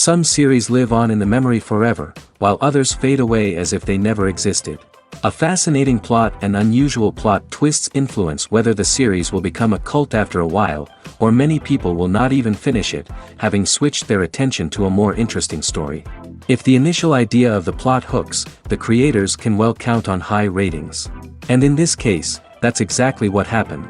Some series live on in the memory forever, while others fade away as if they never existed. A fascinating plot and unusual plot twists influence whether the series will become a cult after a while, or many people will not even finish it, having switched their attention to a more interesting story. If the initial idea of the plot hooks, the creators can well count on high ratings. And in this case, that's exactly what happened.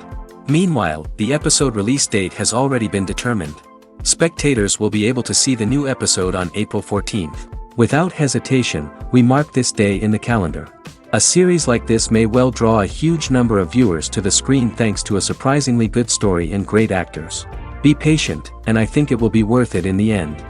Meanwhile, the episode release date has already been determined. Spectators will be able to see the new episode on April 14th. Without hesitation, we mark this day in the calendar. A series like this may well draw a huge number of viewers to the screen thanks to a surprisingly good story and great actors. Be patient, and I think it will be worth it in the end.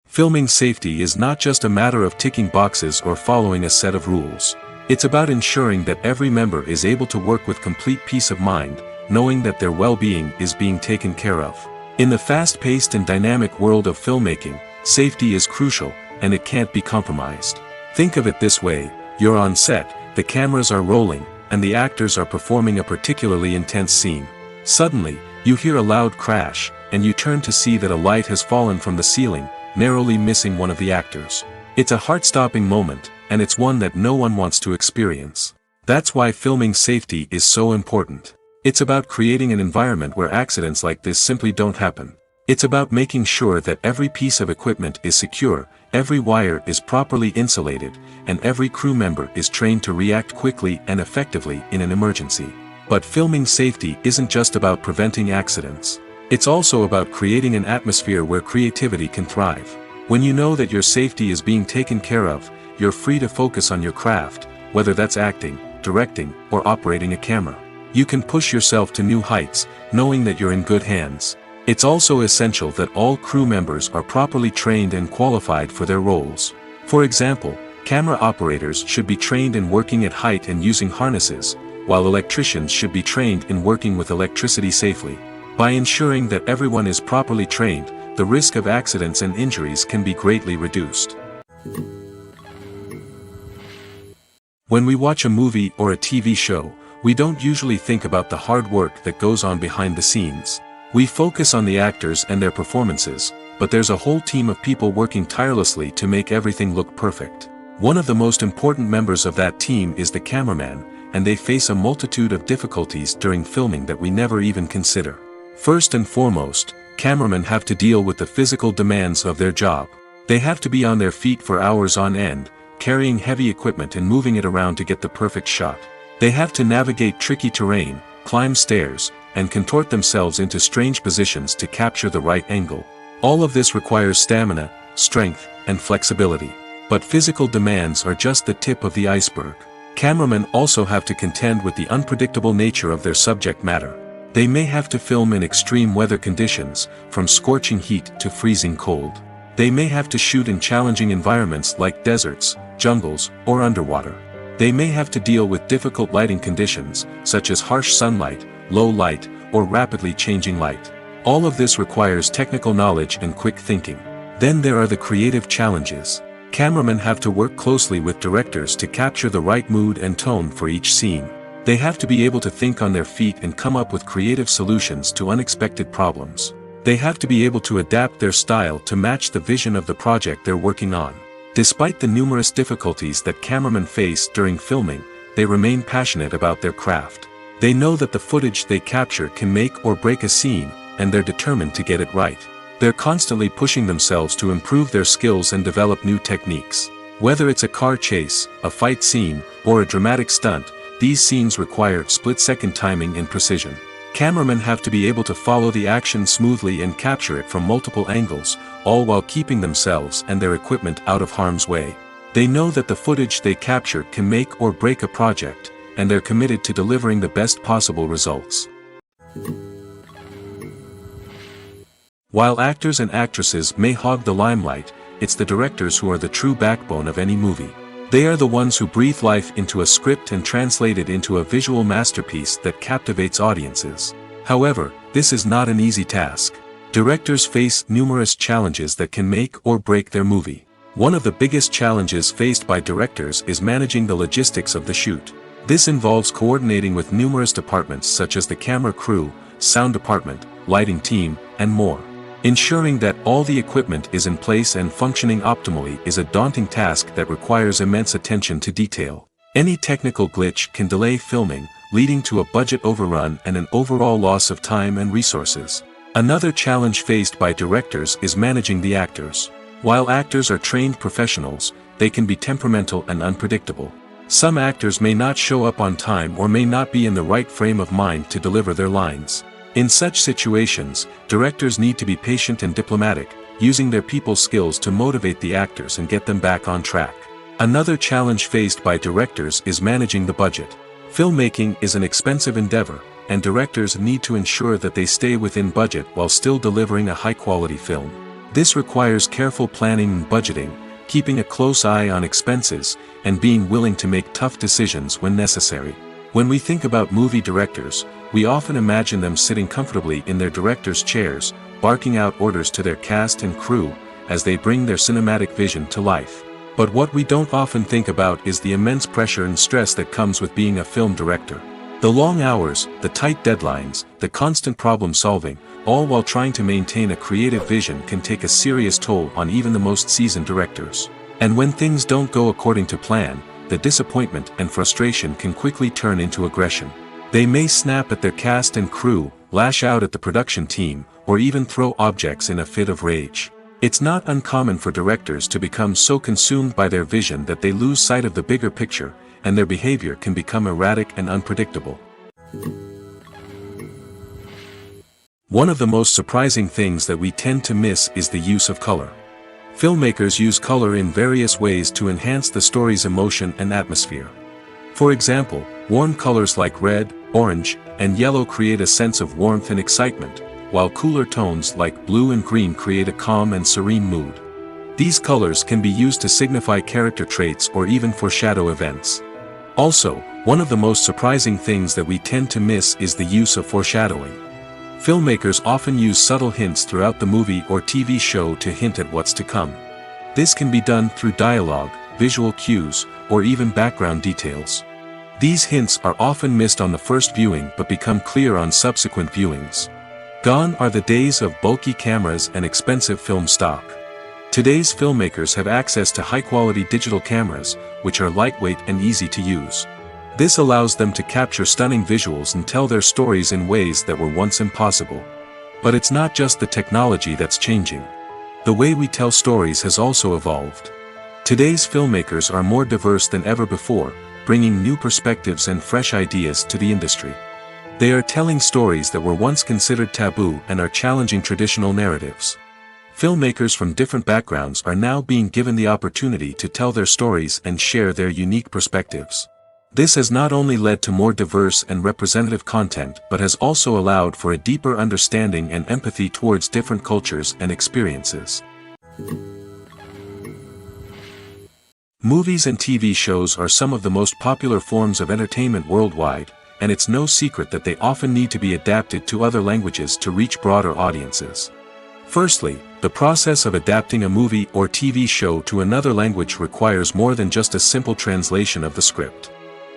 Filming safety is not just a matter of ticking boxes or following a set of rules. It's about ensuring that every member is able to work with complete peace of mind, knowing that their well-being is being taken care of. In the fast-paced and dynamic world of filmmaking, safety is crucial, and it can't be compromised. Think of it this way: you're on set, the cameras are rolling, and the actors are performing a particularly intense scene. Suddenly, you hear a loud crash, and you turn to see that a light has fallen from the ceiling, narrowly missing one of the actors. It's a heart-stopping moment, and it's one that no one wants to experience. That's why filming safety is so important. It's about creating an environment where accidents like this simply don't happen. It's about making sure that every piece of equipment is secure, every wire is properly insulated, and every crew member is trained to react quickly and effectively in an emergency. But filming safety isn't just about preventing accidents. It's also about creating an atmosphere where creativity can thrive. When you know that your safety is being taken care of, you're free to focus on your craft, whether that's acting, directing, or operating a camera. You can push yourself to new heights, knowing that you're in good hands. It's also essential that all crew members are properly trained and qualified for their roles. For example, camera operators should be trained in working at height and using harnesses, while electricians should be trained in working with electricity safely. By ensuring that everyone is properly trained, the risk of accidents and injuries can be greatly reduced. When we watch a movie or a TV show, we don't usually think about the hard work that goes on behind the scenes. We focus on the actors and their performances, but there's a whole team of people working tirelessly to make everything look perfect. One of the most important members of that team is the cameraman, and they face a multitude of difficulties during filming that we never even consider. First and foremost, cameramen have to deal with the physical demands of their job. They have to be on their feet for hours on end, carrying heavy equipment and moving it around to get the perfect shot. They have to navigate tricky terrain, climb stairs, and contort themselves into strange positions to capture the right angle. All of this requires stamina, strength, and flexibility. But physical demands are just the tip of the iceberg. Cameramen also have to contend with the unpredictable nature of their subject matter. They may have to film in extreme weather conditions, from scorching heat to freezing cold. They may have to shoot in challenging environments like deserts, jungles, or underwater. They may have to deal with difficult lighting conditions, such as harsh sunlight, low light, or rapidly changing light. All of this requires technical knowledge and quick thinking. Then there are the creative challenges. Cameramen have to work closely with directors to capture the right mood and tone for each scene. They have to be able to think on their feet and come up with creative solutions to unexpected problems. They have to be able to adapt their style to match the vision of the project they're working on. Despite the numerous difficulties that cameramen face during filming, they remain passionate about their craft. They know that the footage they capture can make or break a scene, and they're determined to get it right. They're constantly pushing themselves to improve their skills and develop new techniques. Whether it's a car chase, a fight scene, or a dramatic stunt, these scenes require split-second timing and precision. Cameramen have to be able to follow the action smoothly and capture it from multiple angles, all while keeping themselves and their equipment out of harm's way. They know that the footage they capture can make or break a project, and they're committed to delivering the best possible results. While actors and actresses may hog the limelight, it's the directors who are the true backbone of any movie. They are the ones who breathe life into a script and translate it into a visual masterpiece that captivates audiences. However, this is not an easy task. Directors face numerous challenges that can make or break their movie. One of the biggest challenges faced by directors is managing the logistics of the shoot. This involves coordinating with numerous departments such as the camera crew, sound department, lighting team, and more. Ensuring that all the equipment is in place and functioning optimally is a daunting task that requires immense attention to detail. Any technical glitch can delay filming, leading to a budget overrun and an overall loss of time and resources. Another challenge faced by directors is managing the actors. While actors are trained professionals, they can be temperamental and unpredictable. Some actors may not show up on time or may not be in the right frame of mind to deliver their lines. In such situations, directors need to be patient and diplomatic, using their people skills to motivate the actors and get them back on track. Another challenge faced by directors is managing the budget. Filmmaking is an expensive endeavor, and directors need to ensure that they stay within budget while still delivering a high-quality film. This requires careful planning and budgeting, keeping a close eye on expenses, and being willing to make tough decisions when necessary. When we think about movie directors, we often imagine them sitting comfortably in their director's chairs, barking out orders to their cast and crew, as they bring their cinematic vision to life. But what we don't often think about is the immense pressure and stress that comes with being a film director. The long hours, the tight deadlines, the constant problem solving, all while trying to maintain a creative vision can take a serious toll on even the most seasoned directors. And when things don't go according to plan, the disappointment and frustration can quickly turn into aggression. They may snap at their cast and crew, lash out at the production team, or even throw objects in a fit of rage. It's not uncommon for directors to become so consumed by their vision that they lose sight of the bigger picture, and their behavior can become erratic and unpredictable. One of the most surprising things that we tend to miss is the use of color. Filmmakers use color in various ways to enhance the story's emotion and atmosphere. For example, warm colors like red, orange, and yellow create a sense of warmth and excitement, while cooler tones like blue and green create a calm and serene mood. These colors can be used to signify character traits or even foreshadow events. Also, one of the most surprising things that we tend to miss is the use of foreshadowing. Filmmakers often use subtle hints throughout the movie or TV show to hint at what's to come. This can be done through dialogue, visual cues, or even background details. These hints are often missed on the first viewing but become clear on subsequent viewings. Gone are the days of bulky cameras and expensive film stock. Today's filmmakers have access to high-quality digital cameras, which are lightweight and easy to use. This allows them to capture stunning visuals and tell their stories in ways that were once impossible. But it's not just the technology that's changing. The way we tell stories has also evolved. Today's filmmakers are more diverse than ever before, bringing new perspectives and fresh ideas to the industry. They are telling stories that were once considered taboo and are challenging traditional narratives. Filmmakers from different backgrounds are now being given the opportunity to tell their stories and share their unique perspectives. This has not only led to more diverse and representative content but has also allowed for a deeper understanding and empathy towards different cultures and experiences. Movies and TV shows are some of the most popular forms of entertainment worldwide, and it's no secret that they often need to be adapted to other languages to reach broader audiences. Firstly, the process of adapting a movie or TV show to another language requires more than just a simple translation of the script.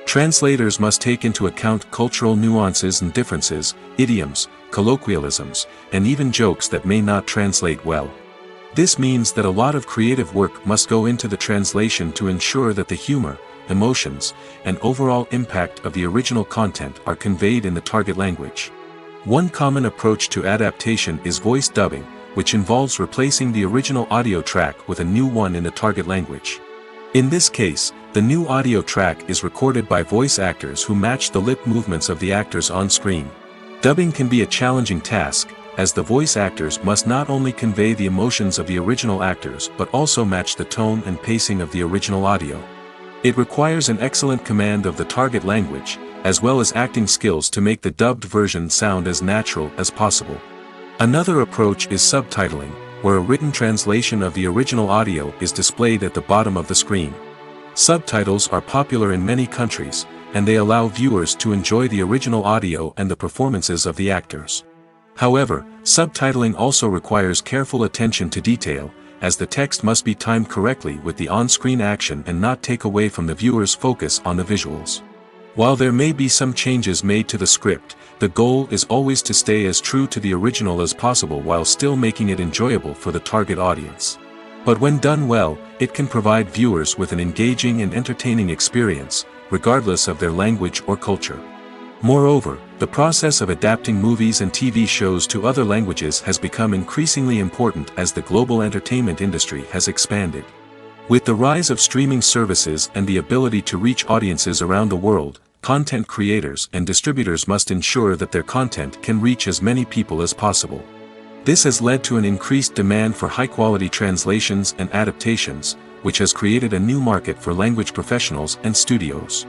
Translators must take into account cultural nuances and differences, idioms, colloquialisms, and even jokes that may not translate well. This means that a lot of creative work must go into the translation to ensure that the humor, emotions, and overall impact of the original content are conveyed in the target language. One common approach to adaptation is voice dubbing, which involves replacing the original audio track with a new one in the target language. In this case, the new audio track is recorded by voice actors who match the lip movements of the actors on screen. Dubbing can be a challenging task, as the voice actors must not only convey the emotions of the original actors but also match the tone and pacing of the original audio. It requires an excellent command of the target language, as well as acting skills to make the dubbed version sound as natural as possible. Another approach is subtitling, where a written translation of the original audio is displayed at the bottom of the screen. Subtitles are popular in many countries, and they allow viewers to enjoy the original audio and the performances of the actors. However, subtitling also requires careful attention to detail, as the text must be timed correctly with the on-screen action and not take away from the viewer's focus on the visuals. While there may be some changes made to the script, the goal is always to stay as true to the original as possible while still making it enjoyable for the target audience. But when done well, it can provide viewers with an engaging and entertaining experience, regardless of their language or culture. Moreover, the process of adapting movies and TV shows to other languages has become increasingly important as the global entertainment industry has expanded. With the rise of streaming services and the ability to reach audiences around the world, content creators and distributors must ensure that their content can reach as many people as possible. This has led to an increased demand for high-quality translations and adaptations, which has created a new market for language professionals and studios.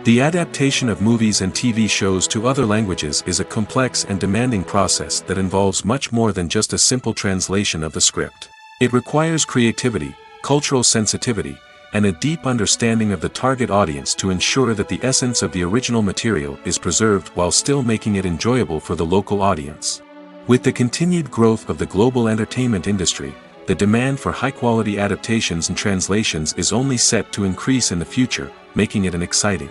The adaptation of movies and TV shows to other languages is a complex and demanding process that involves much more than just a simple translation of the script. It requires creativity, cultural sensitivity, and a deep understanding of the target audience to ensure that the essence of the original material is preserved while still making it enjoyable for the local audience. With the continued growth of the global entertainment industry, the demand for high-quality adaptations and translations is only set to increase in the future, making it an exciting.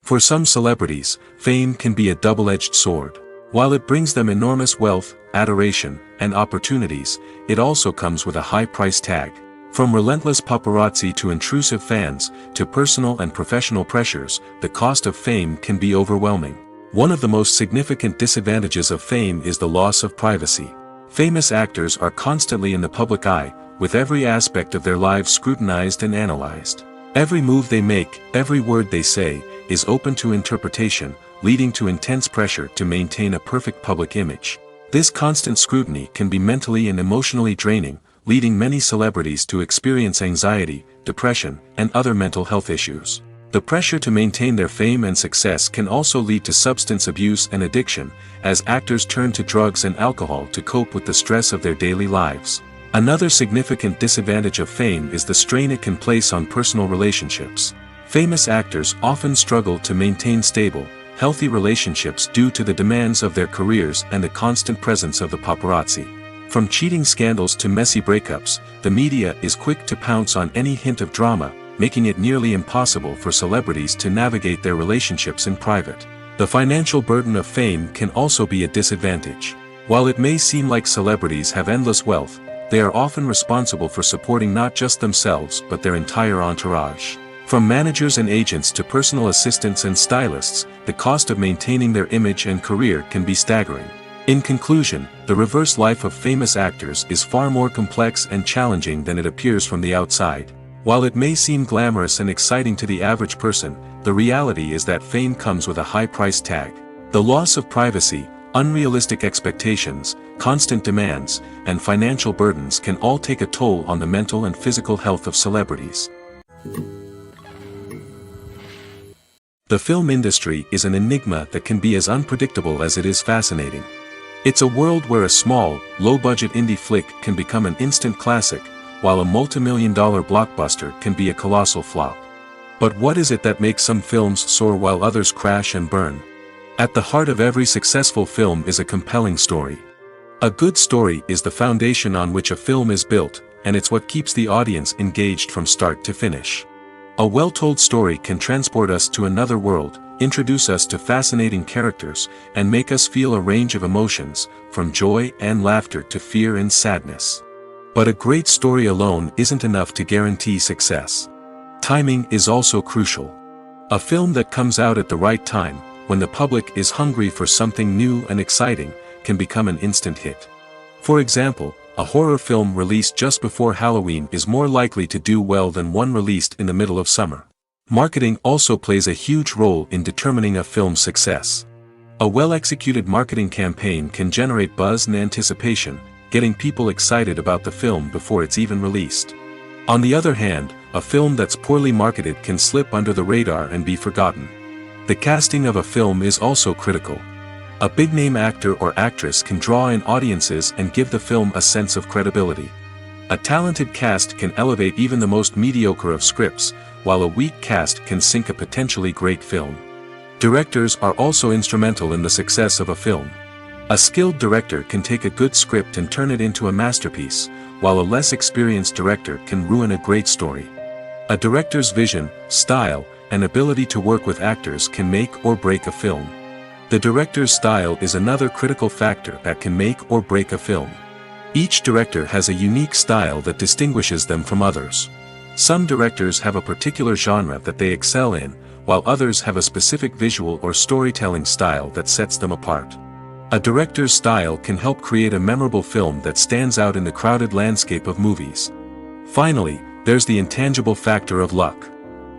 For some celebrities, fame can be a double-edged sword. While it brings them enormous wealth, adoration, and opportunities, it also comes with a high price tag. From relentless paparazzi to intrusive fans, to personal and professional pressures, the cost of fame can be overwhelming. One of the most significant disadvantages of fame is the loss of privacy. Famous actors are constantly in the public eye, with every aspect of their lives scrutinized and analyzed. Every move they make, every word they say, is open to interpretation, leading to intense pressure to maintain a perfect public image. This constant scrutiny can be mentally and emotionally draining, leading many celebrities to experience anxiety, depression, and other mental health issues. The pressure to maintain their fame and success can also lead to substance abuse and addiction, as actors turn to drugs and alcohol to cope with the stress of their daily lives. Another significant disadvantage of fame is the strain it can place on personal relationships. Famous actors often struggle to maintain stable, healthy relationships due to the demands of their careers and the constant presence of the paparazzi. From cheating scandals to messy breakups, the media is quick to pounce on any hint of drama, making it nearly impossible for celebrities to navigate their relationships in private. The financial burden of fame can also be a disadvantage. While it may seem like celebrities have endless wealth, they are often responsible for supporting not just themselves but their entire entourage. From managers and agents to personal assistants and stylists, the cost of maintaining their image and career can be staggering. In conclusion, the reverse life of famous actors is far more complex and challenging than it appears from the outside. While it may seem glamorous and exciting to the average person, the reality is that fame comes with a high price tag. The loss of privacy, unrealistic expectations, constant demands, and financial burdens can all take a toll on the mental and physical health of celebrities. The film industry is an enigma that can be as unpredictable as it is fascinating. It's a world where a small, low-budget indie flick can become an instant classic, while a multi-million-dollar blockbuster can be a colossal flop. But what is it that makes some films soar while others crash and burn? At the heart of every successful film is a compelling story. A good story is the foundation on which a film is built, and it's what keeps the audience engaged from start to finish. A well-told story can transport us to another world, introduce us to fascinating characters, and make us feel a range of emotions, from joy and laughter to fear and sadness. But a great story alone isn't enough to guarantee success. Timing is also crucial. A film that comes out at the right time, when the public is hungry for something new and exciting, can become an instant hit. For example, a horror film released just before Halloween is more likely to do well than one released in the middle of summer. Marketing also plays a huge role in determining a film's success. A well-executed marketing campaign can generate buzz and anticipation, getting people excited about the film before it's even released. On the other hand, a film that's poorly marketed can slip under the radar and be forgotten. The casting of a film is also critical. A big-name actor or actress can draw in audiences and give the film a sense of credibility. A talented cast can elevate even the most mediocre of scripts, while a weak cast can sink a potentially great film. Directors are also instrumental in the success of a film. A skilled director can take a good script and turn it into a masterpiece, while a less experienced director can ruin a great story. A director's vision, style, and ability to work with actors can make or break a film. The director's style is another critical factor that can make or break a film. Each director has a unique style that distinguishes them from others. Some directors have a particular genre that they excel in, while others have a specific visual or storytelling style that sets them apart. A director's style can help create a memorable film that stands out in the crowded landscape of movies. Finally, there's the intangible factor of luck.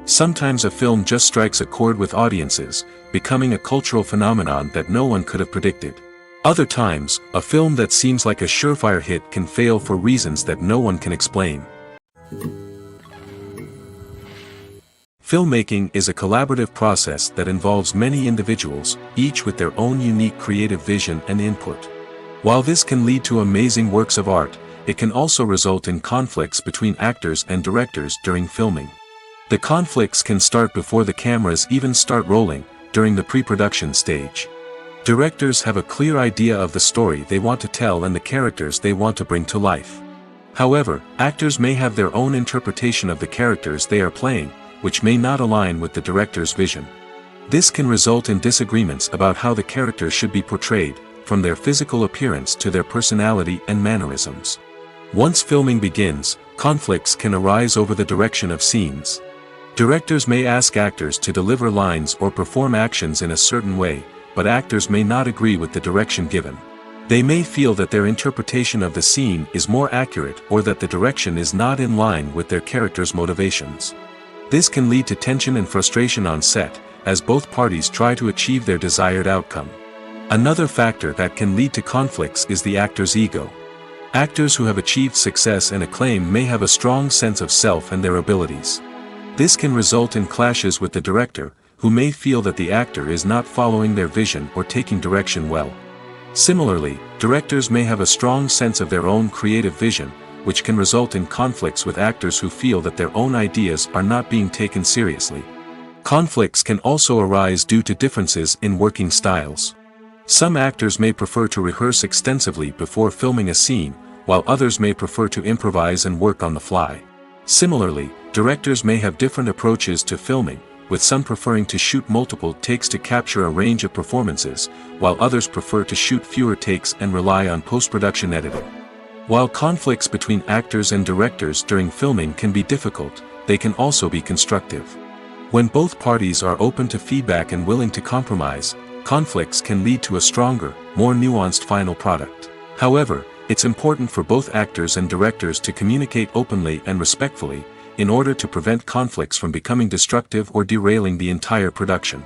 Sometimes a film just strikes a chord with audiences, becoming a cultural phenomenon that no one could have predicted. Other times, a film that seems like a surefire hit can fail for reasons that no one can explain. Filmmaking is a collaborative process that involves many individuals, each with their own unique creative vision and input. While this can lead to amazing works of art, it can also result in conflicts between actors and directors during filming. The conflicts can start before the cameras even start rolling, during the pre-production stage. Directors have a clear idea of the story they want to tell and the characters they want to bring to life. However, actors may have their own interpretation of the characters they are playing, which may not align with the director's vision. This can result in disagreements about how the characters should be portrayed, from their physical appearance to their personality and mannerisms. Once filming begins, conflicts can arise over the direction of scenes. Directors may ask actors to deliver lines or perform actions in a certain way, but actors may not agree with the direction given. They may feel that their interpretation of the scene is more accurate or that the direction is not in line with their character's motivations. This can lead to tension and frustration on set, as both parties try to achieve their desired outcome. Another factor that can lead to conflicts is the actor's ego. Actors who have achieved success and acclaim may have a strong sense of self and their abilities. This can result in clashes with the director, who may feel that the actor is not following their vision or taking direction well. Similarly, directors may have a strong sense of their own creative vision, which can result in conflicts with actors who feel that their own ideas are not being taken seriously. Conflicts can also arise due to differences in working styles. Some actors may prefer to rehearse extensively before filming a scene, while others may prefer to improvise and work on the fly. Similarly, directors may have different approaches to filming, with some preferring to shoot multiple takes to capture a range of performances, while others prefer to shoot fewer takes and rely on post-production editing. While conflicts between actors and directors during filming can be difficult, they can also be constructive. When both parties are open to feedback and willing to compromise, conflicts can lead to a stronger, more nuanced final product. However, it's important for both actors and directors to communicate openly and respectfully, in order to prevent conflicts from becoming destructive or derailing the entire production.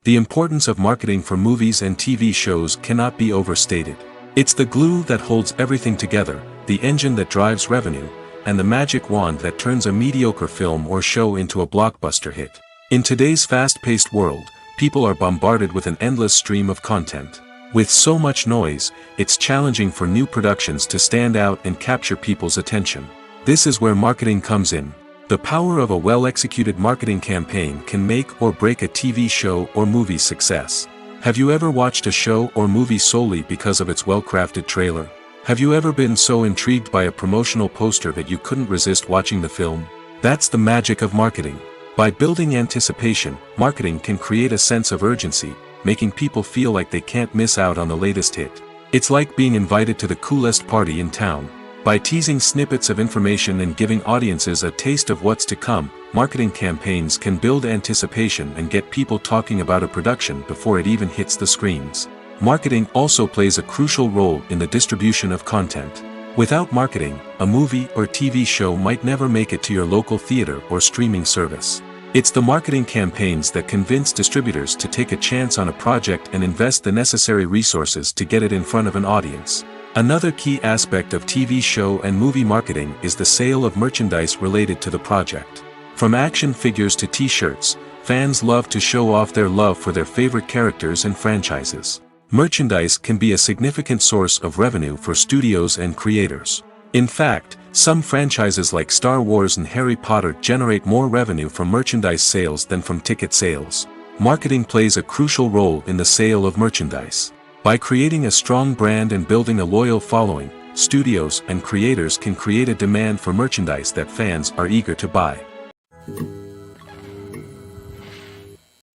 The importance of marketing for movies and TV shows cannot be overstated. It's the glue that holds everything together, the engine that drives revenue, and the magic wand that turns a mediocre film or show into a blockbuster hit. In today's fast-paced world, people are bombarded with an endless stream of content. With so much noise, it's challenging for new productions to stand out and capture people's attention. This is where marketing comes in. The power of a well-executed marketing campaign can make or break a TV show or movie's success. Have you ever watched a show or movie solely because of its well-crafted trailer? Have you ever been so intrigued by a promotional poster that you couldn't resist watching the film? That's the magic of marketing. By building anticipation, marketing can create a sense of urgency, making people feel like they can't miss out on the latest hit. It's like being invited to the coolest party in town. By teasing snippets of information and giving audiences a taste of what's to come, marketing campaigns can build anticipation and get people talking about a production before it even hits the screens. Marketing also plays a crucial role in the distribution of content. Without marketing, a movie or TV show might never make it to your local theater or streaming service. It's the marketing campaigns that convince distributors to take a chance on a project and invest the necessary resources to get it in front of an audience. Another key aspect of TV show and movie marketing is the sale of merchandise related to the project. From action figures to t-shirts, fans love to show off their love for their favorite characters and franchises. Merchandise can be a significant source of revenue for studios and creators. In fact, some franchises like Star Wars and Harry Potter generate more revenue from merchandise sales than from ticket sales. Marketing plays a crucial role in the sale of merchandise. By creating a strong brand and building a loyal following, studios and creators can create a demand for merchandise that fans are eager to buy.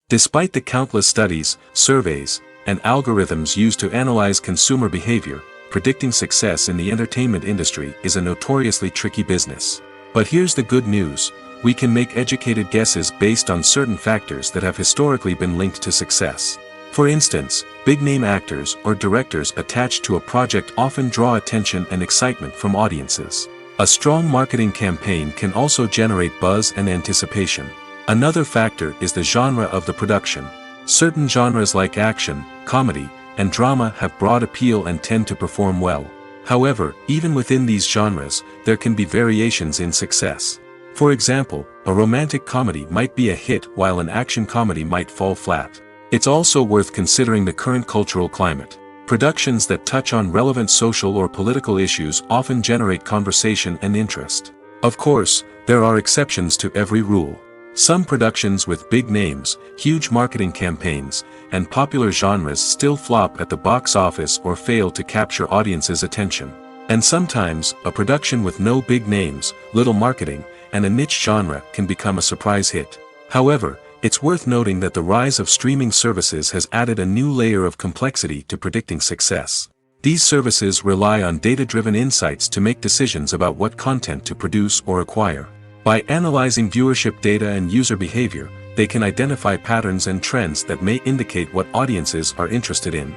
Despite the countless studies, surveys, and algorithms used to analyze consumer behavior, predicting success in the entertainment industry is a notoriously tricky business. But here's the good news: we can make educated guesses based on certain factors that have historically been linked to success. For instance, big-name actors or directors attached to a project often draw attention and excitement from audiences. A strong marketing campaign can also generate buzz and anticipation. Another factor is the genre of the production. Certain genres like action, comedy, and drama have broad appeal and tend to perform well. However, even within these genres, there can be variations in success. For example, a romantic comedy might be a hit while an action comedy might fall flat. It's also worth considering the current cultural climate. Productions that touch on relevant social or political issues often generate conversation and interest. Of course, there are exceptions to every rule. Some productions with big names, huge marketing campaigns, and popular genres still flop at the box office or fail to capture audiences' attention. And sometimes, a production with no big names, little marketing, and a niche genre can become a surprise hit. However, it's worth noting that the rise of streaming services has added a new layer of complexity to predicting success. These services rely on data-driven insights to make decisions about what content to produce or acquire. By analyzing viewership data and user behavior, they can identify patterns and trends that may indicate what audiences are interested in.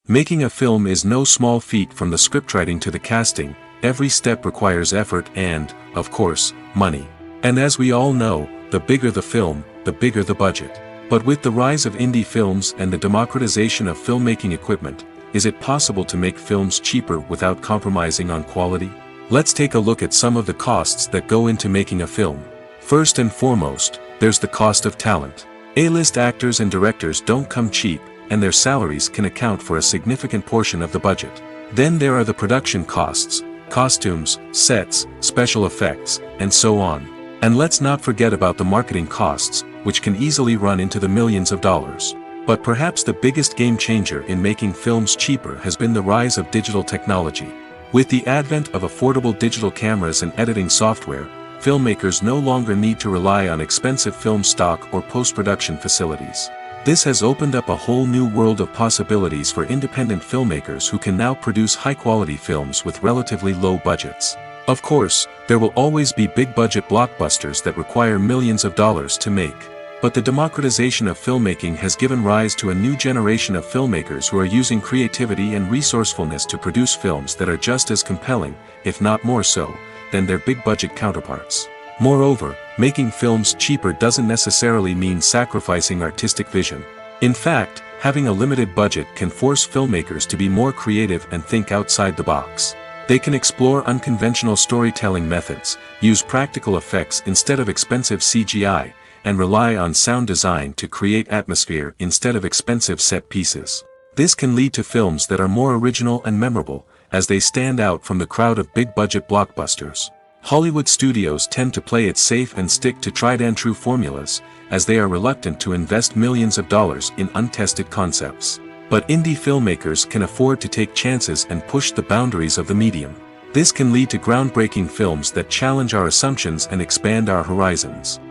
Making a film is no small feat. From the scriptwriting to the casting, every step requires effort and, of course, money. And as we all know, the bigger the film, the bigger the budget. But with the rise of indie films and the democratization of filmmaking equipment, is it possible to make films cheaper without compromising on quality? Let's take a look at some of the costs that go into making a film. First and foremost, there's the cost of talent. A-list actors and directors don't come cheap, and their salaries can account for a significant portion of the budget. Then there are the production costs, costumes, sets, special effects, and so on. And let's not forget about the marketing costs, which can easily run into the millions of dollars. But perhaps the biggest game changer in making films cheaper has been the rise of digital technology. With the advent of affordable digital cameras and editing software, filmmakers no longer need to rely on expensive film stock or post-production facilities. This has opened up a whole new world of possibilities for independent filmmakers who can now produce high-quality films with relatively low budgets. Of course, there will always be big-budget blockbusters that require millions of dollars to make. But the democratization of filmmaking has given rise to a new generation of filmmakers who are using creativity and resourcefulness to produce films that are just as compelling, if not more so, than their big-budget counterparts. Moreover, making films cheaper doesn't necessarily mean sacrificing artistic vision. In fact, having a limited budget can force filmmakers to be more creative and think outside the box. They can explore unconventional storytelling methods, use practical effects instead of expensive CGI, and rely on sound design to create atmosphere instead of expensive set pieces. This can lead to films that are more original and memorable, as they stand out from the crowd of big-budget blockbusters. Hollywood studios tend to play it safe and stick to tried-and-true formulas, as they are reluctant to invest millions of dollars in untested concepts. But indie filmmakers can afford to take chances and push the boundaries of the medium. This can lead to groundbreaking films that challenge our assumptions and expand our horizons.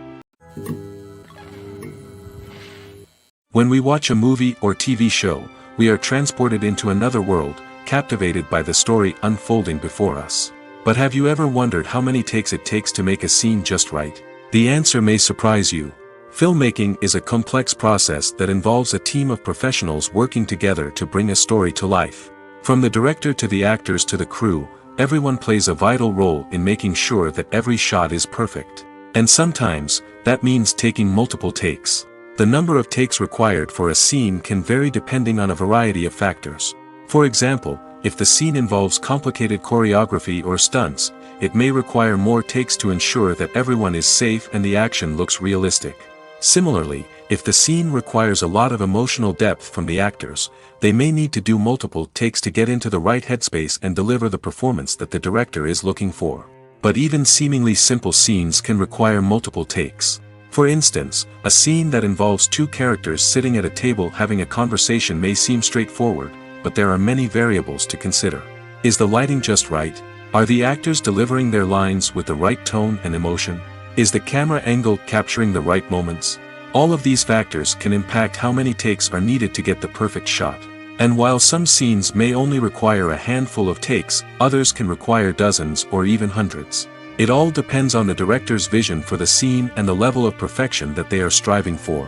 When we watch a movie or TV show, we are transported into another world, captivated by the story unfolding before us. But have you ever wondered how many takes it takes to make a scene just right? The answer may surprise you. Filmmaking is a complex process that involves a team of professionals working together to bring a story to life. From the director to the actors to the crew, everyone plays a vital role in making sure that every shot is perfect. And sometimes, that means taking multiple takes. The number of takes required for a scene can vary depending on a variety of factors. For example, if the scene involves complicated choreography or stunts, it may require more takes to ensure that everyone is safe and the action looks realistic. Similarly, if the scene requires a lot of emotional depth from the actors, they may need to do multiple takes to get into the right headspace and deliver the performance that the director is looking for. But even seemingly simple scenes can require multiple takes. For instance, a scene that involves two characters sitting at a table having a conversation may seem straightforward, but there are many variables to consider. Is the lighting just right? Are the actors delivering their lines with the right tone and emotion? Is the camera angle capturing the right moments? All of these factors can impact how many takes are needed to get the perfect shot. And while some scenes may only require a handful of takes, others can require dozens or even hundreds. It all depends on the director's vision for the scene and the level of perfection that they are striving for.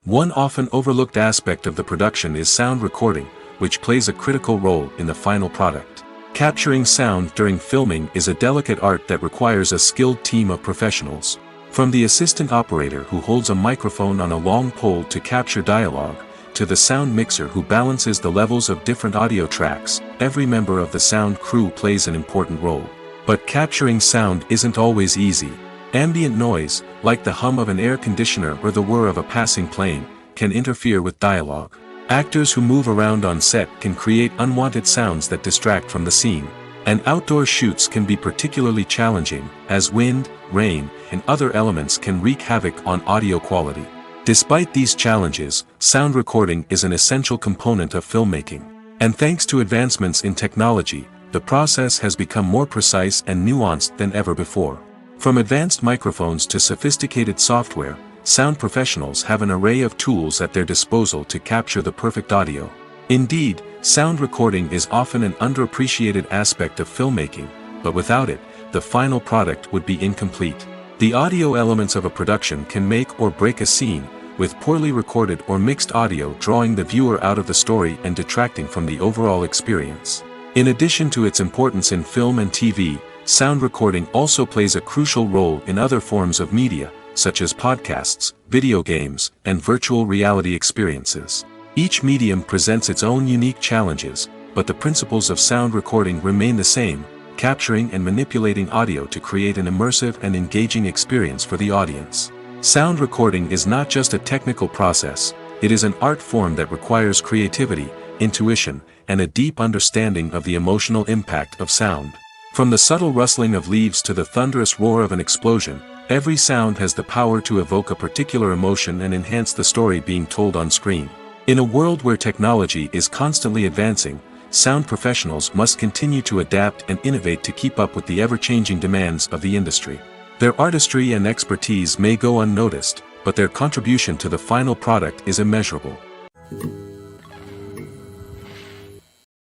One often overlooked aspect of the production is sound recording, which plays a critical role in the final product. Capturing sound during filming is a delicate art that requires a skilled team of professionals. From the assistant operator who holds a microphone on a long pole to capture dialogue, to the sound mixer who balances the levels of different audio tracks, every member of the sound crew plays an important role. But capturing sound isn't always easy. Ambient noise, like the hum of an air conditioner or the whir of a passing plane, can interfere with dialogue. Actors who move around on set can create unwanted sounds that distract from the scene. And outdoor shoots can be particularly challenging, as wind, rain, and other elements can wreak havoc on audio quality. Despite these challenges, sound recording is an essential component of filmmaking. And thanks to advancements in technology, the process has become more precise and nuanced than ever before. From advanced microphones to sophisticated software, sound professionals have an array of tools at their disposal to capture the perfect audio. Indeed, sound recording is often an underappreciated aspect of filmmaking, but without it, the final product would be incomplete. The audio elements of a production can make or break a scene, with poorly recorded or mixed audio drawing the viewer out of the story and detracting from the overall experience. In addition to its importance in film and TV, sound recording also plays a crucial role in other forms of media, such as podcasts, video games, and virtual reality experiences. Each medium presents its own unique challenges, but the principles of sound recording remain the same, capturing and manipulating audio to create an immersive and engaging experience for the audience. Sound recording is not just a technical process, it is an art form that requires creativity, intuition, and a deep understanding of the emotional impact of sound. From the subtle rustling of leaves to the thunderous roar of an explosion, every sound has the power to evoke a particular emotion and enhance the story being told on screen. In a world where technology is constantly advancing, sound professionals must continue to adapt and innovate to keep up with the ever-changing demands of the industry. Their artistry and expertise may go unnoticed, but their contribution to the final product is immeasurable.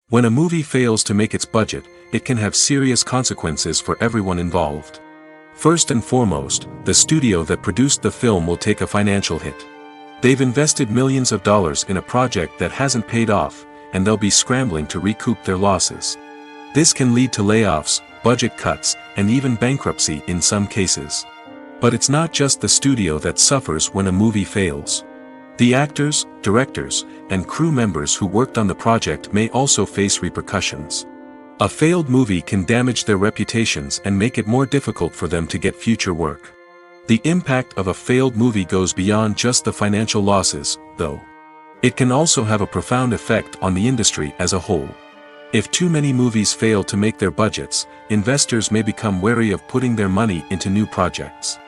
When a movie fails to make its budget, it can have serious consequences for everyone involved. First and foremost, the studio that produced the film will take a financial hit. They've invested millions of dollars in a project that hasn't paid off, and they'll be scrambling to recoup their losses. This can lead to layoffs, budget cuts, and even bankruptcy in some cases. But it's not just the studio that suffers when a movie fails. The actors, directors, and crew members who worked on the project may also face repercussions. A failed movie can damage their reputations and make it more difficult for them to get future work. The impact of a failed movie goes beyond just the financial losses, though. It can also have a profound effect on the industry as a whole. If too many movies fail to make their budgets, investors may become wary of putting their money into new projects.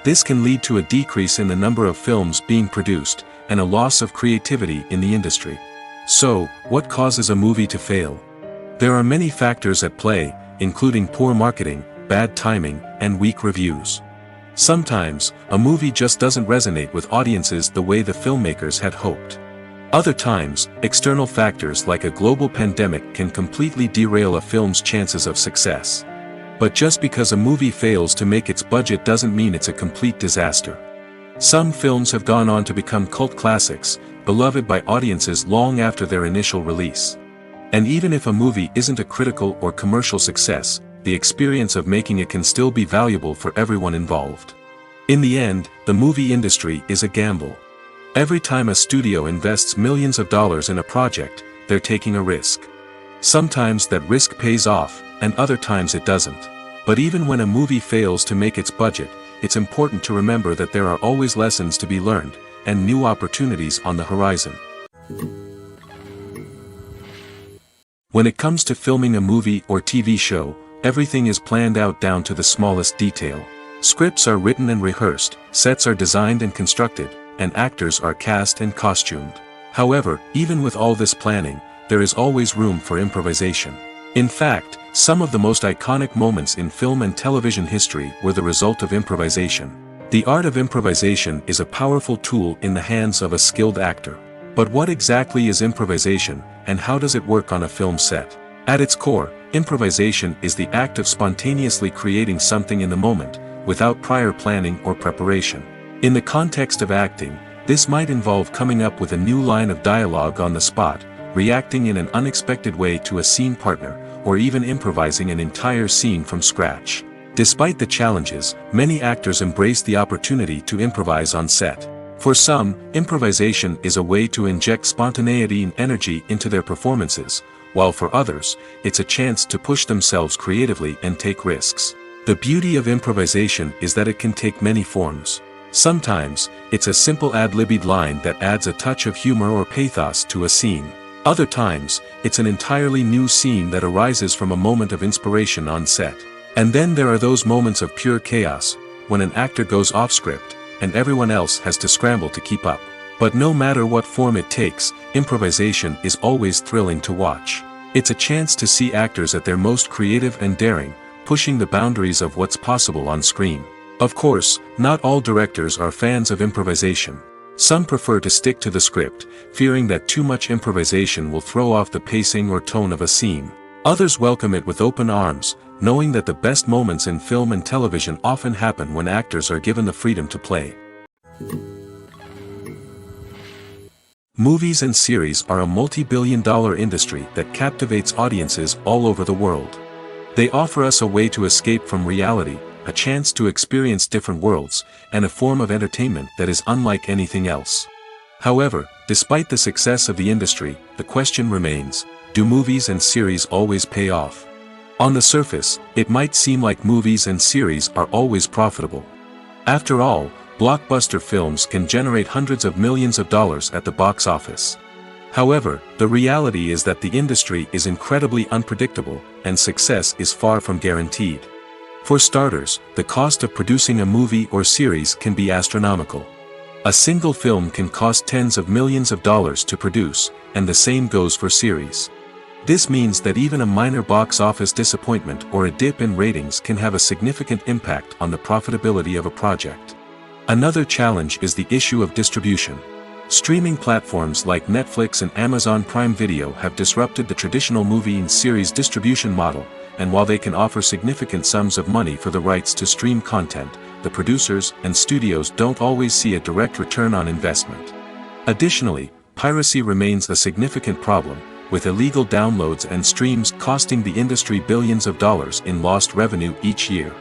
This can lead to a decrease in the number of films being produced, and a loss of creativity in the industry. So, what causes a movie to fail? There are many factors at play, including poor marketing, bad timing, and weak reviews. Sometimes, a movie just doesn't resonate with audiences the way the filmmakers had hoped. Other times, external factors like a global pandemic can completely derail a film's chances of success. But just because a movie fails to make its budget doesn't mean it's a complete disaster. Some films have gone on to become cult classics, beloved by audiences long after their initial release. And even if a movie isn't a critical or commercial success, the experience of making it can still be valuable for everyone involved. In the end, the movie industry is a gamble. Every time a studio invests millions of dollars in a project, they're taking a risk. Sometimes that risk pays off, and other times it doesn't. But even when a movie fails to make its budget, it's important to remember that there are always lessons to be learned, and new opportunities on the horizon. When it comes to filming a movie or TV show, everything is planned out down to the smallest detail. Scripts are written and rehearsed, sets are designed and constructed, and actors are cast and costumed. However, even with all this planning, there is always room for improvisation. In fact, some of the most iconic moments in film and television history were the result of improvisation. The art of improvisation is a powerful tool in the hands of a skilled actor. But what exactly is improvisation, and how does it work on a film set? At its core, improvisation is the act of spontaneously creating something in the moment, without prior planning or preparation. In the context of acting, this might involve coming up with a new line of dialogue on the spot, reacting in an unexpected way to a scene partner, or even improvising an entire scene from scratch. Despite the challenges, many actors embrace the opportunity to improvise on set. For some, improvisation is a way to inject spontaneity and energy into their performances, while for others, it's a chance to push themselves creatively and take risks. The beauty of improvisation is that it can take many forms. Sometimes, it's a simple ad-libbed line that adds a touch of humor or pathos to a scene. Other times, it's an entirely new scene that arises from a moment of inspiration on set. And then there are those moments of pure chaos, when an actor goes off script, and everyone else has to scramble to keep up. But no matter what form it takes, improvisation is always thrilling to watch. It's a chance to see actors at their most creative and daring, pushing the boundaries of what's possible on screen. Of course, not all directors are fans of improvisation. Some prefer to stick to the script, fearing that too much improvisation will throw off the pacing or tone of a scene. Others welcome it with open arms, knowing that the best moments in film and television often happen when actors are given the freedom to play. Movies and series are a multi-billion-dollar industry that captivates audiences all over the world. They offer us a way to escape from reality, a chance to experience different worlds, and a form of entertainment that is unlike anything else. However, despite the success of the industry, the question remains, do movies and series always pay off? On the surface, it might seem like movies and series are always profitable. After all, blockbuster films can generate hundreds of millions of dollars at the box office. However, the reality is that the industry is incredibly unpredictable, and success is far from guaranteed. For starters, the cost of producing a movie or series can be astronomical. A single film can cost tens of millions of dollars to produce, and the same goes for series. This means that even a minor box office disappointment or a dip in ratings can have a significant impact on the profitability of a project. Another challenge is the issue of distribution. Streaming platforms like Netflix and Amazon Prime Video have disrupted the traditional movie and series distribution model, and while they can offer significant sums of money for the rights to stream content, the producers and studios don't always see a direct return on investment. Additionally, piracy remains a significant problem, with illegal downloads and streams costing the industry billions of dollars in lost revenue each year.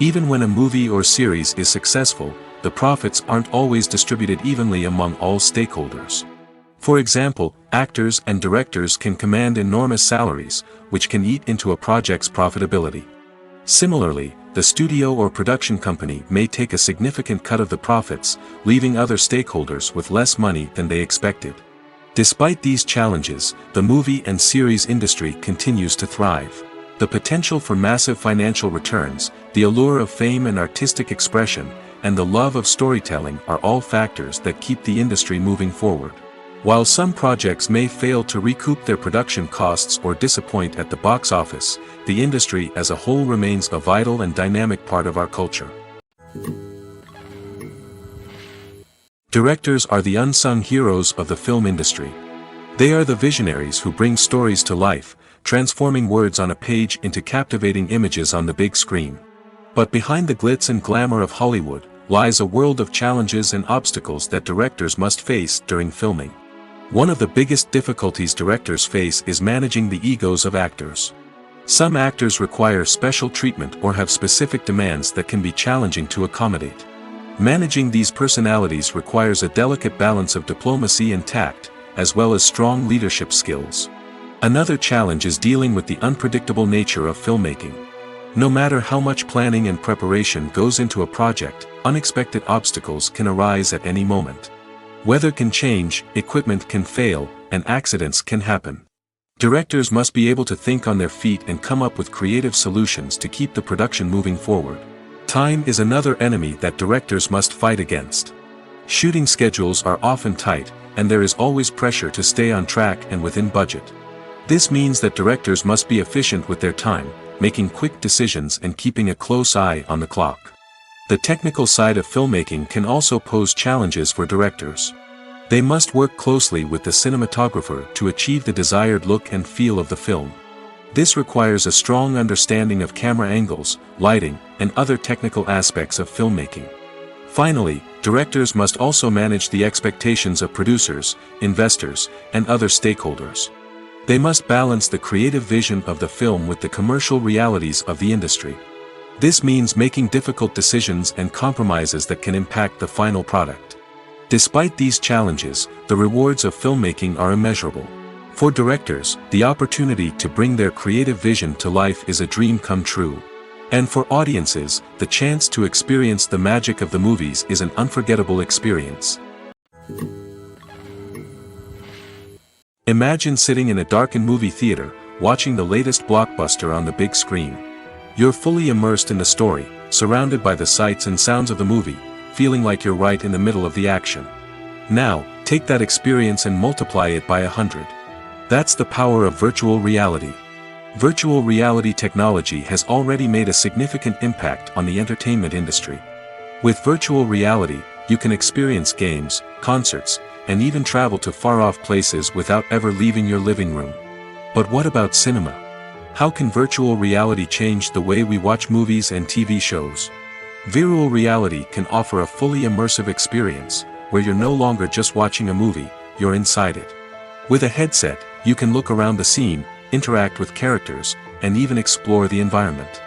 Even when a movie or series is successful, the profits aren't always distributed evenly among all stakeholders. For example, actors and directors can command enormous salaries, which can eat into a project's profitability. Similarly, the studio or production company may take a significant cut of the profits, leaving other stakeholders with less money than they expected. Despite these challenges, the movie and series industry continues to thrive. The potential for massive financial returns, the allure of fame and artistic expression, and the love of storytelling are all factors that keep the industry moving forward. While some projects may fail to recoup their production costs or disappoint at the box office, the industry as a whole remains a vital and dynamic part of our culture. Directors are the unsung heroes of the film industry. They are the visionaries who bring stories to life, transforming words on a page into captivating images on the big screen. But behind the glitz and glamour of Hollywood, lies a world of challenges and obstacles that directors must face during filming. One of the biggest difficulties directors face is managing the egos of actors. Some actors require special treatment or have specific demands that can be challenging to accommodate. Managing these personalities requires a delicate balance of diplomacy and tact, as well as strong leadership skills. Another challenge is dealing with the unpredictable nature of filmmaking. No matter how much planning and preparation goes into a project, unexpected obstacles can arise at any moment. Weather can change, equipment can fail, and accidents can happen. Directors must be able to think on their feet and come up with creative solutions to keep the production moving forward. Time is another enemy that directors must fight against. Shooting schedules are often tight, and there is always pressure to stay on track and within budget. This means that directors must be efficient with their time, making quick decisions and keeping a close eye on the clock. The technical side of filmmaking can also pose challenges for directors. They must work closely with the cinematographer to achieve the desired look and feel of the film. This requires a strong understanding of camera angles, lighting, and other technical aspects of filmmaking. Finally, directors must also manage the expectations of producers, investors, and other stakeholders. They must balance the creative vision of the film with the commercial realities of the industry. This means making difficult decisions and compromises that can impact the final product. Despite these challenges, the rewards of filmmaking are immeasurable. For directors, the opportunity to bring their creative vision to life is a dream come true. And for audiences, the chance to experience the magic of the movies is an unforgettable experience. Imagine sitting in a darkened movie theater, watching the latest blockbuster on the big screen. You're fully immersed in the story, surrounded by the sights and sounds of the movie, feeling like you're right in the middle of the action. Now, take that experience and multiply it by 100. That's the power of virtual reality. Virtual reality technology has already made a significant impact on the entertainment industry. With virtual reality, you can experience games, concerts, and even travel to far-off places without ever leaving your living room. But what about cinema? How can virtual reality change the way we watch movies and TV shows? Virtual reality can offer a fully immersive experience, where you're no longer just watching a movie, you're inside it. With a headset, you can look around the scene, interact with characters, and even explore the environment.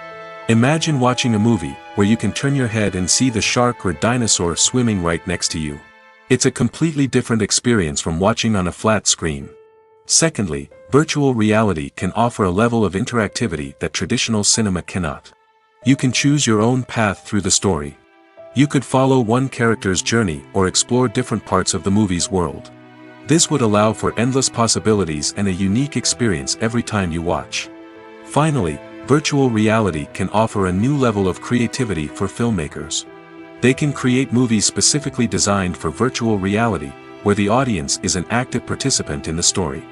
Imagine watching a movie, where you can turn your head and see the shark or dinosaur swimming right next to you. It's a completely different experience from watching on a flat screen. Secondly, virtual reality can offer a level of interactivity that traditional cinema cannot. You can choose your own path through the story. You could follow one character's journey or explore different parts of the movie's world. This would allow for endless possibilities and a unique experience every time you watch. Finally, virtual reality can offer a new level of creativity for filmmakers. They can create movies specifically designed for virtual reality, where the audience is an active participant in the story.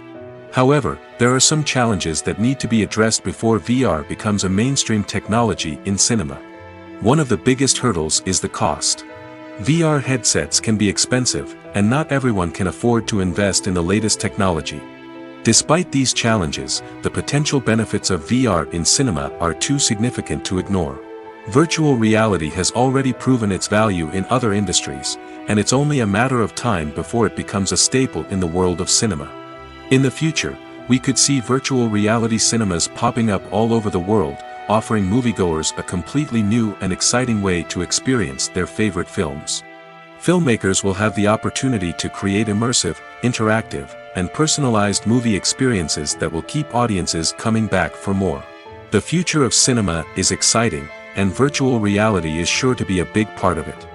However, there are some challenges that need to be addressed before VR becomes a mainstream technology in cinema. One of the biggest hurdles is the cost. VR headsets can be expensive, and not everyone can afford to invest in the latest technology. Despite these challenges, the potential benefits of VR in cinema are too significant to ignore. Virtual reality has already proven its value in other industries, and it's only a matter of time before it becomes a staple in the world of cinema. In the future, we could see virtual reality cinemas popping up all over the world, offering moviegoers a completely new and exciting way to experience their favorite films. Filmmakers will have the opportunity to create immersive, interactive, and personalized movie experiences that will keep audiences coming back for more. The future of cinema is exciting, and virtual reality is sure to be a big part of it.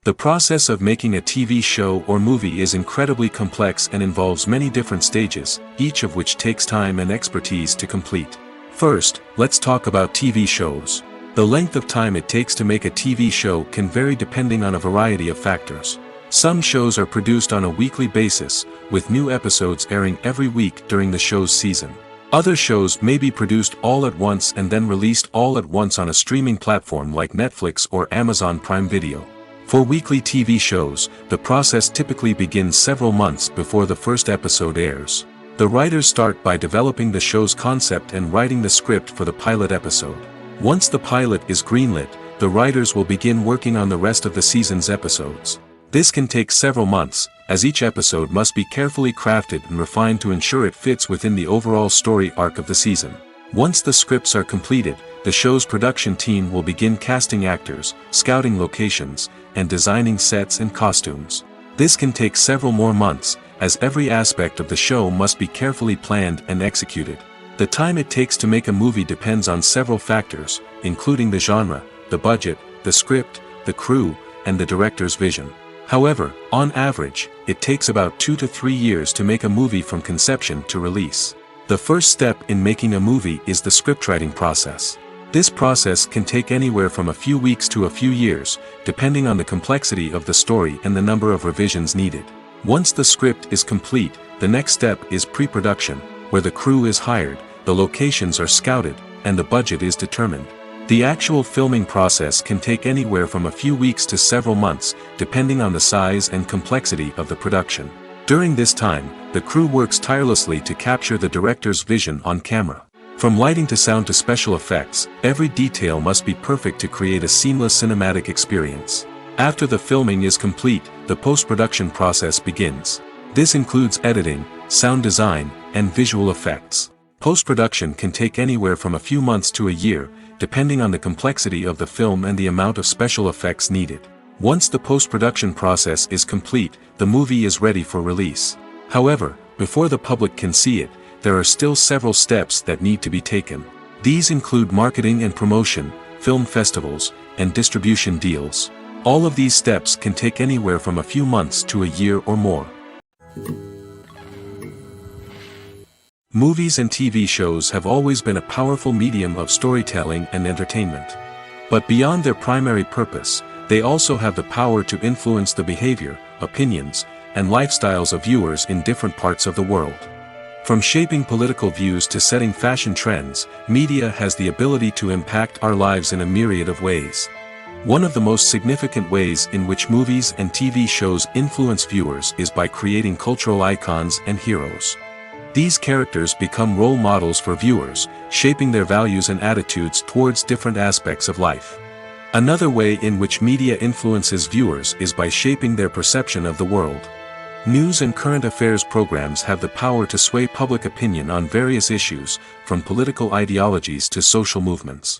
The process of making a TV show or movie is incredibly complex and involves many different stages, each of which takes time and expertise to complete. First, let's talk about TV shows. The length of time it takes to make a TV show can vary depending on a variety of factors. Some shows are produced on a weekly basis, with new episodes airing every week during the show's season. Other shows may be produced all at once and then released all at once on a streaming platform like Netflix or Amazon Prime Video. For weekly TV shows, the process typically begins several months before the first episode airs. The writers start by developing the show's concept and writing the script for the pilot episode. Once the pilot is greenlit, the writers will begin working on the rest of the season's episodes. This can take several months, as each episode must be carefully crafted and refined to ensure it fits within the overall story arc of the season. Once the scripts are completed, the show's production team will begin casting actors, scouting locations, and designing sets and costumes. This can take several more months, as every aspect of the show must be carefully planned and executed. The time it takes to make a movie depends on several factors, including the genre, the budget, the script, the crew, and the director's vision. However, on average, it takes about 2 to 3 years to make a movie from conception to release. The first step in making a movie is the scriptwriting process. This process can take anywhere from a few weeks to a few years, depending on the complexity of the story and the number of revisions needed. Once the script is complete, the next step is pre-production, where the crew is hired, the locations are scouted, and the budget is determined. The actual filming process can take anywhere from a few weeks to several months, depending on the size and complexity of the production. During this time, the crew works tirelessly to capture the director's vision on camera. From lighting to sound to special effects, every detail must be perfect to create a seamless cinematic experience. After the filming is complete, the post-production process begins. This includes editing, sound design, and visual effects. Post-production can take anywhere from a few months to a year, depending on the complexity of the film and the amount of special effects needed. Once the post-production process is complete, the movie is ready for release. However, before the public can see it, there are still several steps that need to be taken. These include marketing and promotion, film festivals, and distribution deals. All of these steps can take anywhere from a few months to a year or more. Movies and TV shows have always been a powerful medium of storytelling and entertainment. But beyond their primary purpose, they also have the power to influence the behavior, opinions, and lifestyles of viewers in different parts of the world. From shaping political views to setting fashion trends, media has the ability to impact our lives in a myriad of ways. One of the most significant ways in which movies and TV shows influence viewers is by creating cultural icons and heroes. These characters become role models for viewers, shaping their values and attitudes towards different aspects of life. Another way in which media influences viewers is by shaping their perception of the world. News and current affairs programs have the power to sway public opinion on various issues, from political ideologies to social movements.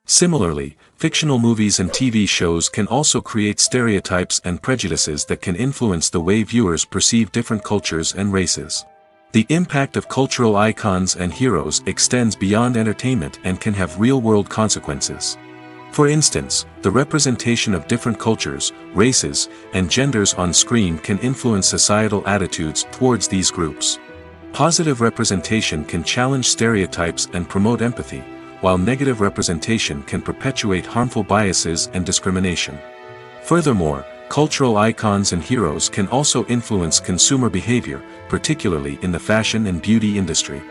Similarly, fictional movies and TV shows can also create stereotypes and prejudices that can influence the way viewers perceive different cultures and races. The impact of cultural icons and heroes extends beyond entertainment and can have real-world consequences. For instance, the representation of different cultures, races, and genders on screen can influence societal attitudes towards these groups. Positive representation can challenge stereotypes and promote empathy, while negative representation can perpetuate harmful biases and discrimination. Furthermore, cultural icons and heroes can also influence consumer behavior, particularly in the fashion and beauty industry.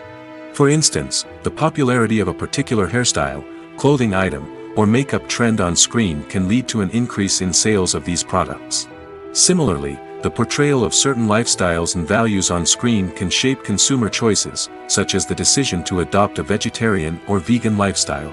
For instance, the popularity of a particular hairstyle, clothing item, or makeup trend on screen can lead to an increase in sales of these products. Similarly, the portrayal of certain lifestyles and values on screen can shape consumer choices, such as the decision to adopt a vegetarian or vegan lifestyle.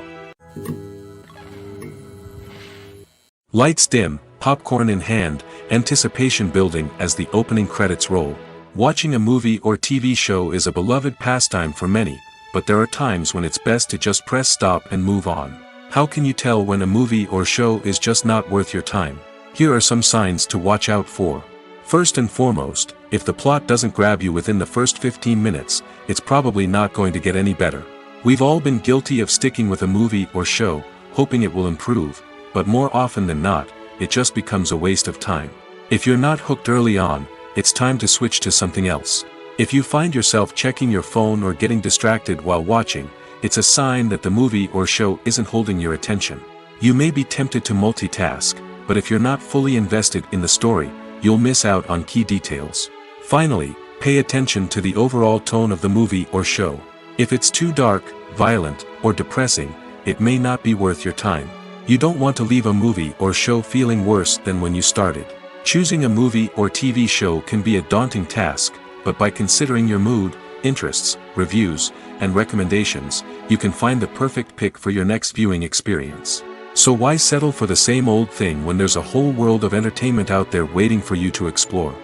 Lights dim, popcorn in hand, anticipation building as the opening credits roll. Watching a movie or TV show is a beloved pastime for many, but there are times when it's best to just press stop and move on. How can you tell when a movie or show is just not worth your time? Here are some signs to watch out for. First and foremost, if the plot doesn't grab you within the first 15 minutes, it's probably not going to get any better. We've all been guilty of sticking with a movie or show, hoping it will improve, but more often than not, it just becomes a waste of time. If you're not hooked early on, it's time to switch to something else. If you find yourself checking your phone or getting distracted while watching, it's a sign that the movie or show isn't holding your attention. You may be tempted to multitask, but if you're not fully invested in the story, you'll miss out on key details. Finally, pay attention to the overall tone of the movie or show. If it's too dark, violent, or depressing, it may not be worth your time. You don't want to leave a movie or show feeling worse than when you started. Choosing a movie or TV show can be a daunting task, but by considering your mood, interests, reviews, and recommendations, you can find the perfect pick for your next viewing experience. So why settle for the same old thing when there's a whole world of entertainment out there waiting for you to explore?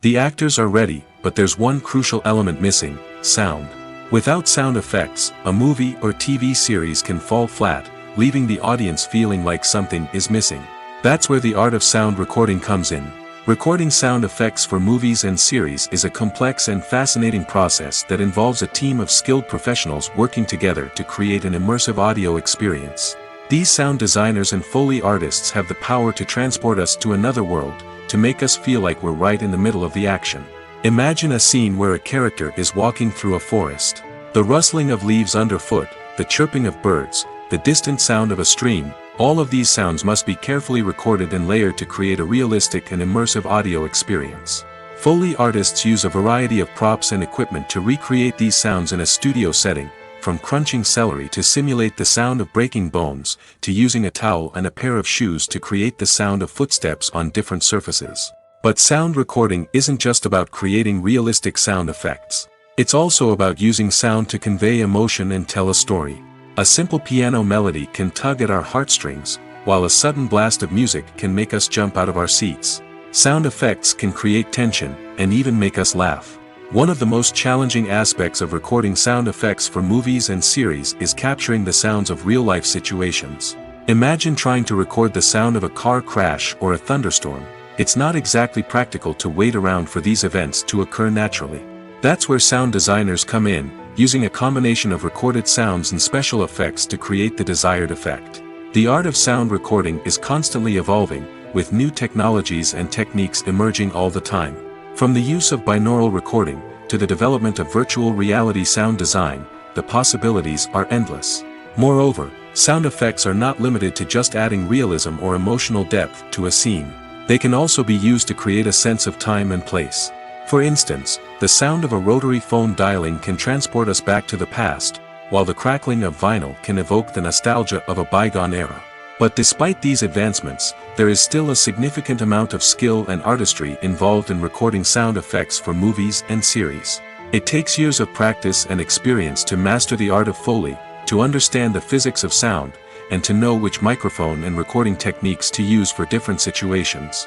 The actors are ready, but there's one crucial element missing: sound. Without sound effects, a movie or TV series can fall flat, leaving the audience feeling like something is missing. That's where the art of sound recording comes in. Recording sound effects for movies and series is a complex and fascinating process that involves a team of skilled professionals working together to create an immersive audio experience. These sound designers and Foley artists have the power to transport us to another world, to make us feel like we're right in the middle of the action. Imagine a scene where a character is walking through a forest. The rustling of leaves underfoot, the chirping of birds, the distant sound of a stream, all of these sounds must be carefully recorded and layered to create a realistic and immersive audio experience. Foley artists use a variety of props and equipment to recreate these sounds in a studio setting, from crunching celery to simulate the sound of breaking bones, to using a towel and a pair of shoes to create the sound of footsteps on different surfaces. But sound recording isn't just about creating realistic sound effects. It's also about using sound to convey emotion and tell a story. A simple piano melody can tug at our heartstrings, while a sudden blast of music can make us jump out of our seats. Sound effects can create tension, and even make us laugh. One of the most challenging aspects of recording sound effects for movies and series is capturing the sounds of real-life situations. Imagine trying to record the sound of a car crash or a thunderstorm. It's not exactly practical to wait around for these events to occur naturally. That's where sound designers come in, using a combination of recorded sounds and special effects to create the desired effect. The art of sound recording is constantly evolving, with new technologies and techniques emerging all the time. From the use of binaural recording, to the development of virtual reality sound design, the possibilities are endless. Moreover, sound effects are not limited to just adding realism or emotional depth to a scene. They can also be used to create a sense of time and place. For instance, the sound of a rotary phone dialing can transport us back to the past, while the crackling of vinyl can evoke the nostalgia of a bygone era. But despite these advancements, there is still a significant amount of skill and artistry involved in recording sound effects for movies and series. It takes years of practice and experience to master the art of Foley, to understand the physics of sound, and to know which microphone and recording techniques to use for different situations.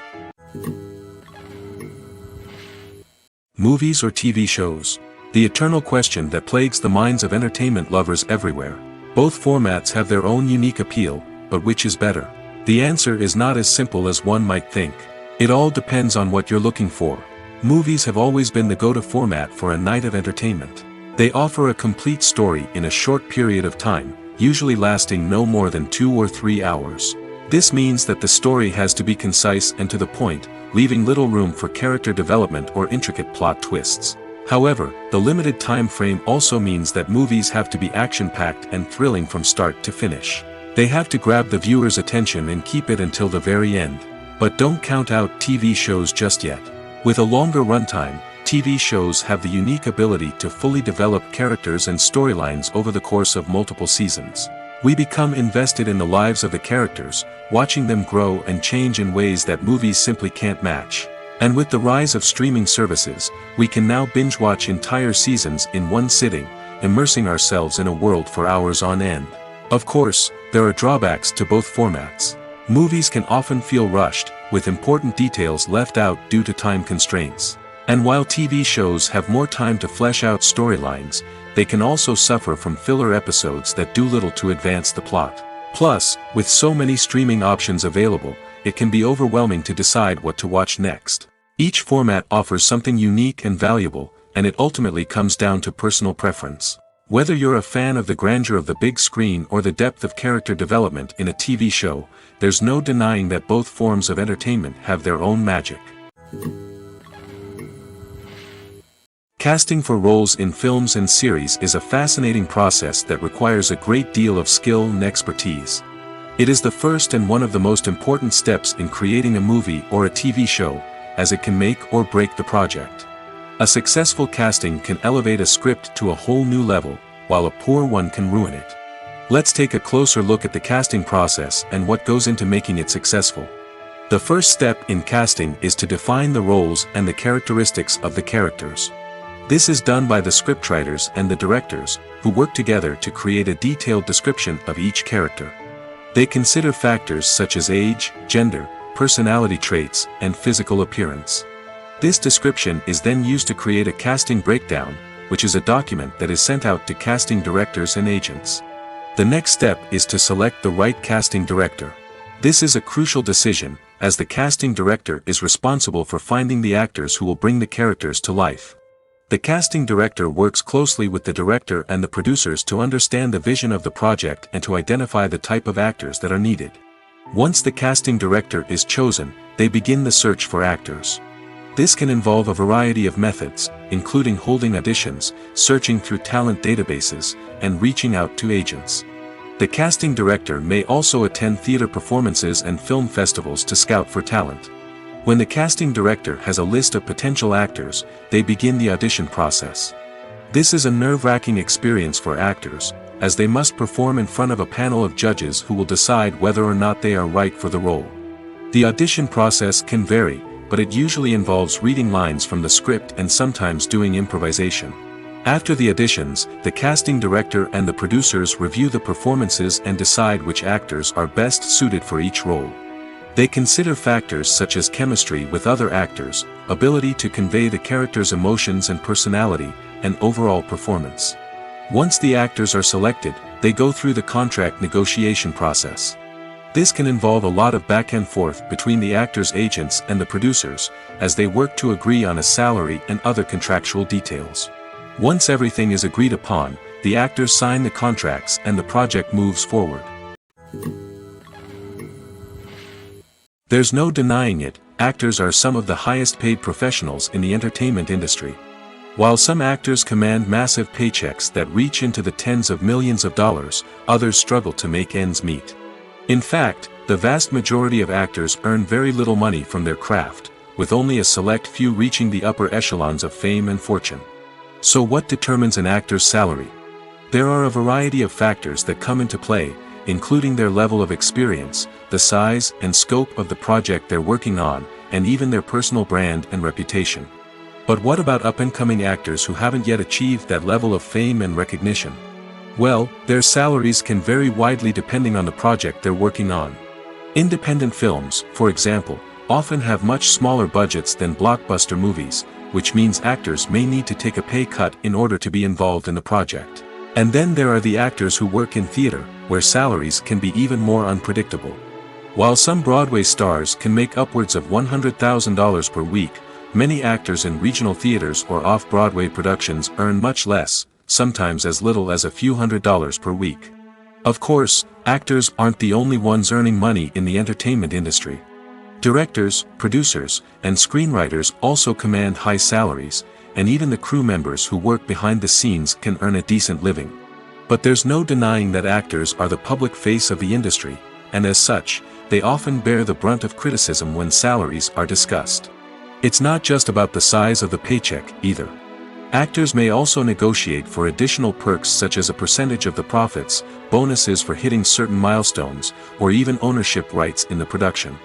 Movies or TV shows? The eternal question that plagues the minds of entertainment lovers everywhere. Both formats have their own unique appeal, but which is better? The answer is not as simple as one might think. It all depends on what you're looking for. Movies have always been the go-to format for a night of entertainment. They offer a complete story in a short period of time, usually lasting no more than 2 or 3 hours. This means that the story has to be concise and to the point, leaving little room for character development or intricate plot twists. However, the limited time frame also means that movies have to be action-packed and thrilling from start to finish. They have to grab the viewer's attention and keep it until the very end. But don't count out TV shows just yet. With a longer runtime, TV shows have the unique ability to fully develop characters and storylines over the course of multiple seasons. We become invested in the lives of the characters, watching them grow and change in ways that movies simply can't match. And with the rise of streaming services, we can now binge-watch entire seasons in one sitting, immersing ourselves in a world for hours on end. Of course, there are drawbacks to both formats. Movies can often feel rushed, with important details left out due to time constraints. And while TV shows have more time to flesh out storylines, they can also suffer from filler episodes that do little to advance the plot. Plus, with so many streaming options available, it can be overwhelming to decide what to watch next. Each format offers something unique and valuable, and it ultimately comes down to personal preference. Whether you're a fan of the grandeur of the big screen or the depth of character development in a TV show, there's no denying that both forms of entertainment have their own magic. Casting for roles in films and series is a fascinating process that requires a great deal of skill and expertise. It is the first and one of the most important steps in creating a movie or a TV show, as it can make or break the project. A successful casting can elevate a script to a whole new level, while a poor one can ruin it. Let's take a closer look at the casting process and what goes into making it successful. The first step in casting is to define the roles and the characteristics of the characters. This is done by the scriptwriters and the directors, who work together to create a detailed description of each character. They consider factors such as age, gender, personality traits, and physical appearance. This description is then used to create a casting breakdown, which is a document that is sent out to casting directors and agents. The next step is to select the right casting director. This is a crucial decision, as the casting director is responsible for finding the actors who will bring the characters to life. The casting director works closely with the director and the producers to understand the vision of the project and to identify the type of actors that are needed. Once the casting director is chosen, they begin the search for actors. This can involve a variety of methods, including holding auditions, searching through talent databases, and reaching out to agents. The casting director may also attend theater performances and film festivals to scout for talent. When the casting director has a list of potential actors, they begin the audition process. This is a nerve-wracking experience for actors, as they must perform in front of a panel of judges who will decide whether or not they are right for the role. The audition process can vary, but it usually involves reading lines from the script and sometimes doing improvisation. After the auditions, the casting director and the producers review the performances and decide which actors are best suited for each role. They consider factors such as chemistry with other actors, ability to convey the character's emotions and personality, and overall performance. Once the actors are selected, they go through the contract negotiation process. This can involve a lot of back and forth between the actors' agents and the producers, as they work to agree on a salary and other contractual details. Once everything is agreed upon, the actors sign the contracts and the project moves forward. There's no denying it, actors are some of the highest paid professionals in the entertainment industry. While some actors command massive paychecks that reach into the tens of millions of dollars, others struggle to make ends meet. In fact, the vast majority of actors earn very little money from their craft, with only a select few reaching the upper echelons of fame and fortune. So what determines an actor's salary? There are a variety of factors that come into play, including their level of experience, the size and scope of the project they're working on, and even their personal brand and reputation. But what about up-and-coming actors who haven't yet achieved that level of fame and recognition? Well, their salaries can vary widely depending on the project they're working on. Independent films, for example, often have much smaller budgets than blockbuster movies, which means actors may need to take a pay cut in order to be involved in the project. And then there are the actors who work in theater, where salaries can be even more unpredictable. While some Broadway stars can make upwards of $100,000 per week, many actors in regional theaters or off-Broadway productions earn much less, sometimes as little as a few $100s per week. Of course, actors aren't the only ones earning money in the entertainment industry. Directors, producers, and screenwriters also command high salaries, and even the crew members who work behind the scenes can earn a decent living. But there's no denying that actors are the public face of the industry, and as such, they often bear the brunt of criticism when salaries are discussed. It's not just about the size of the paycheck, either. Actors may also negotiate for additional perks such as a percentage of the profits, bonuses for hitting certain milestones, or even ownership rights in the production.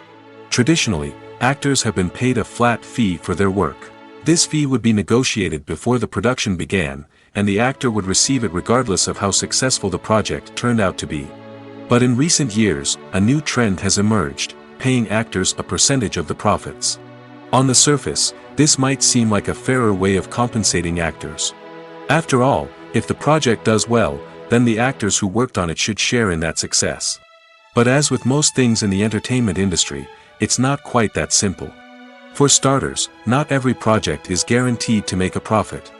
Traditionally, actors have been paid a flat fee for their work. This fee would be negotiated before the production began, and the actor would receive it regardless of how successful the project turned out to be. But in recent years, a new trend has emerged, paying actors a percentage of the profits. On the surface, this might seem like a fairer way of compensating actors. After all, if the project does well, then the actors who worked on it should share in that success. But as with most things in the entertainment industry, it's not quite that simple. For starters, not every project is guaranteed to make a profit.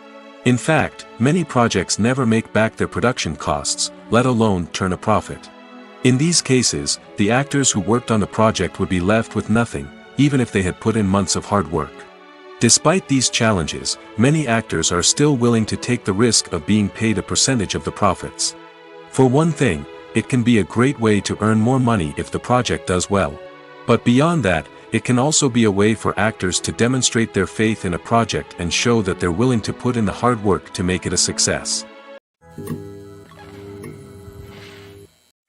In fact, many projects never make back their production costs, let alone turn a profit. In these cases, the actors who worked on the project would be left with nothing, even if they had put in months of hard work. Despite these challenges, many actors are still willing to take the risk of being paid a percentage of the profits. For one thing, it can be a great way to earn more money if the project does well. But beyond that, it can also be a way for actors to demonstrate their faith in a project and show that they're willing to put in the hard work to make it a success.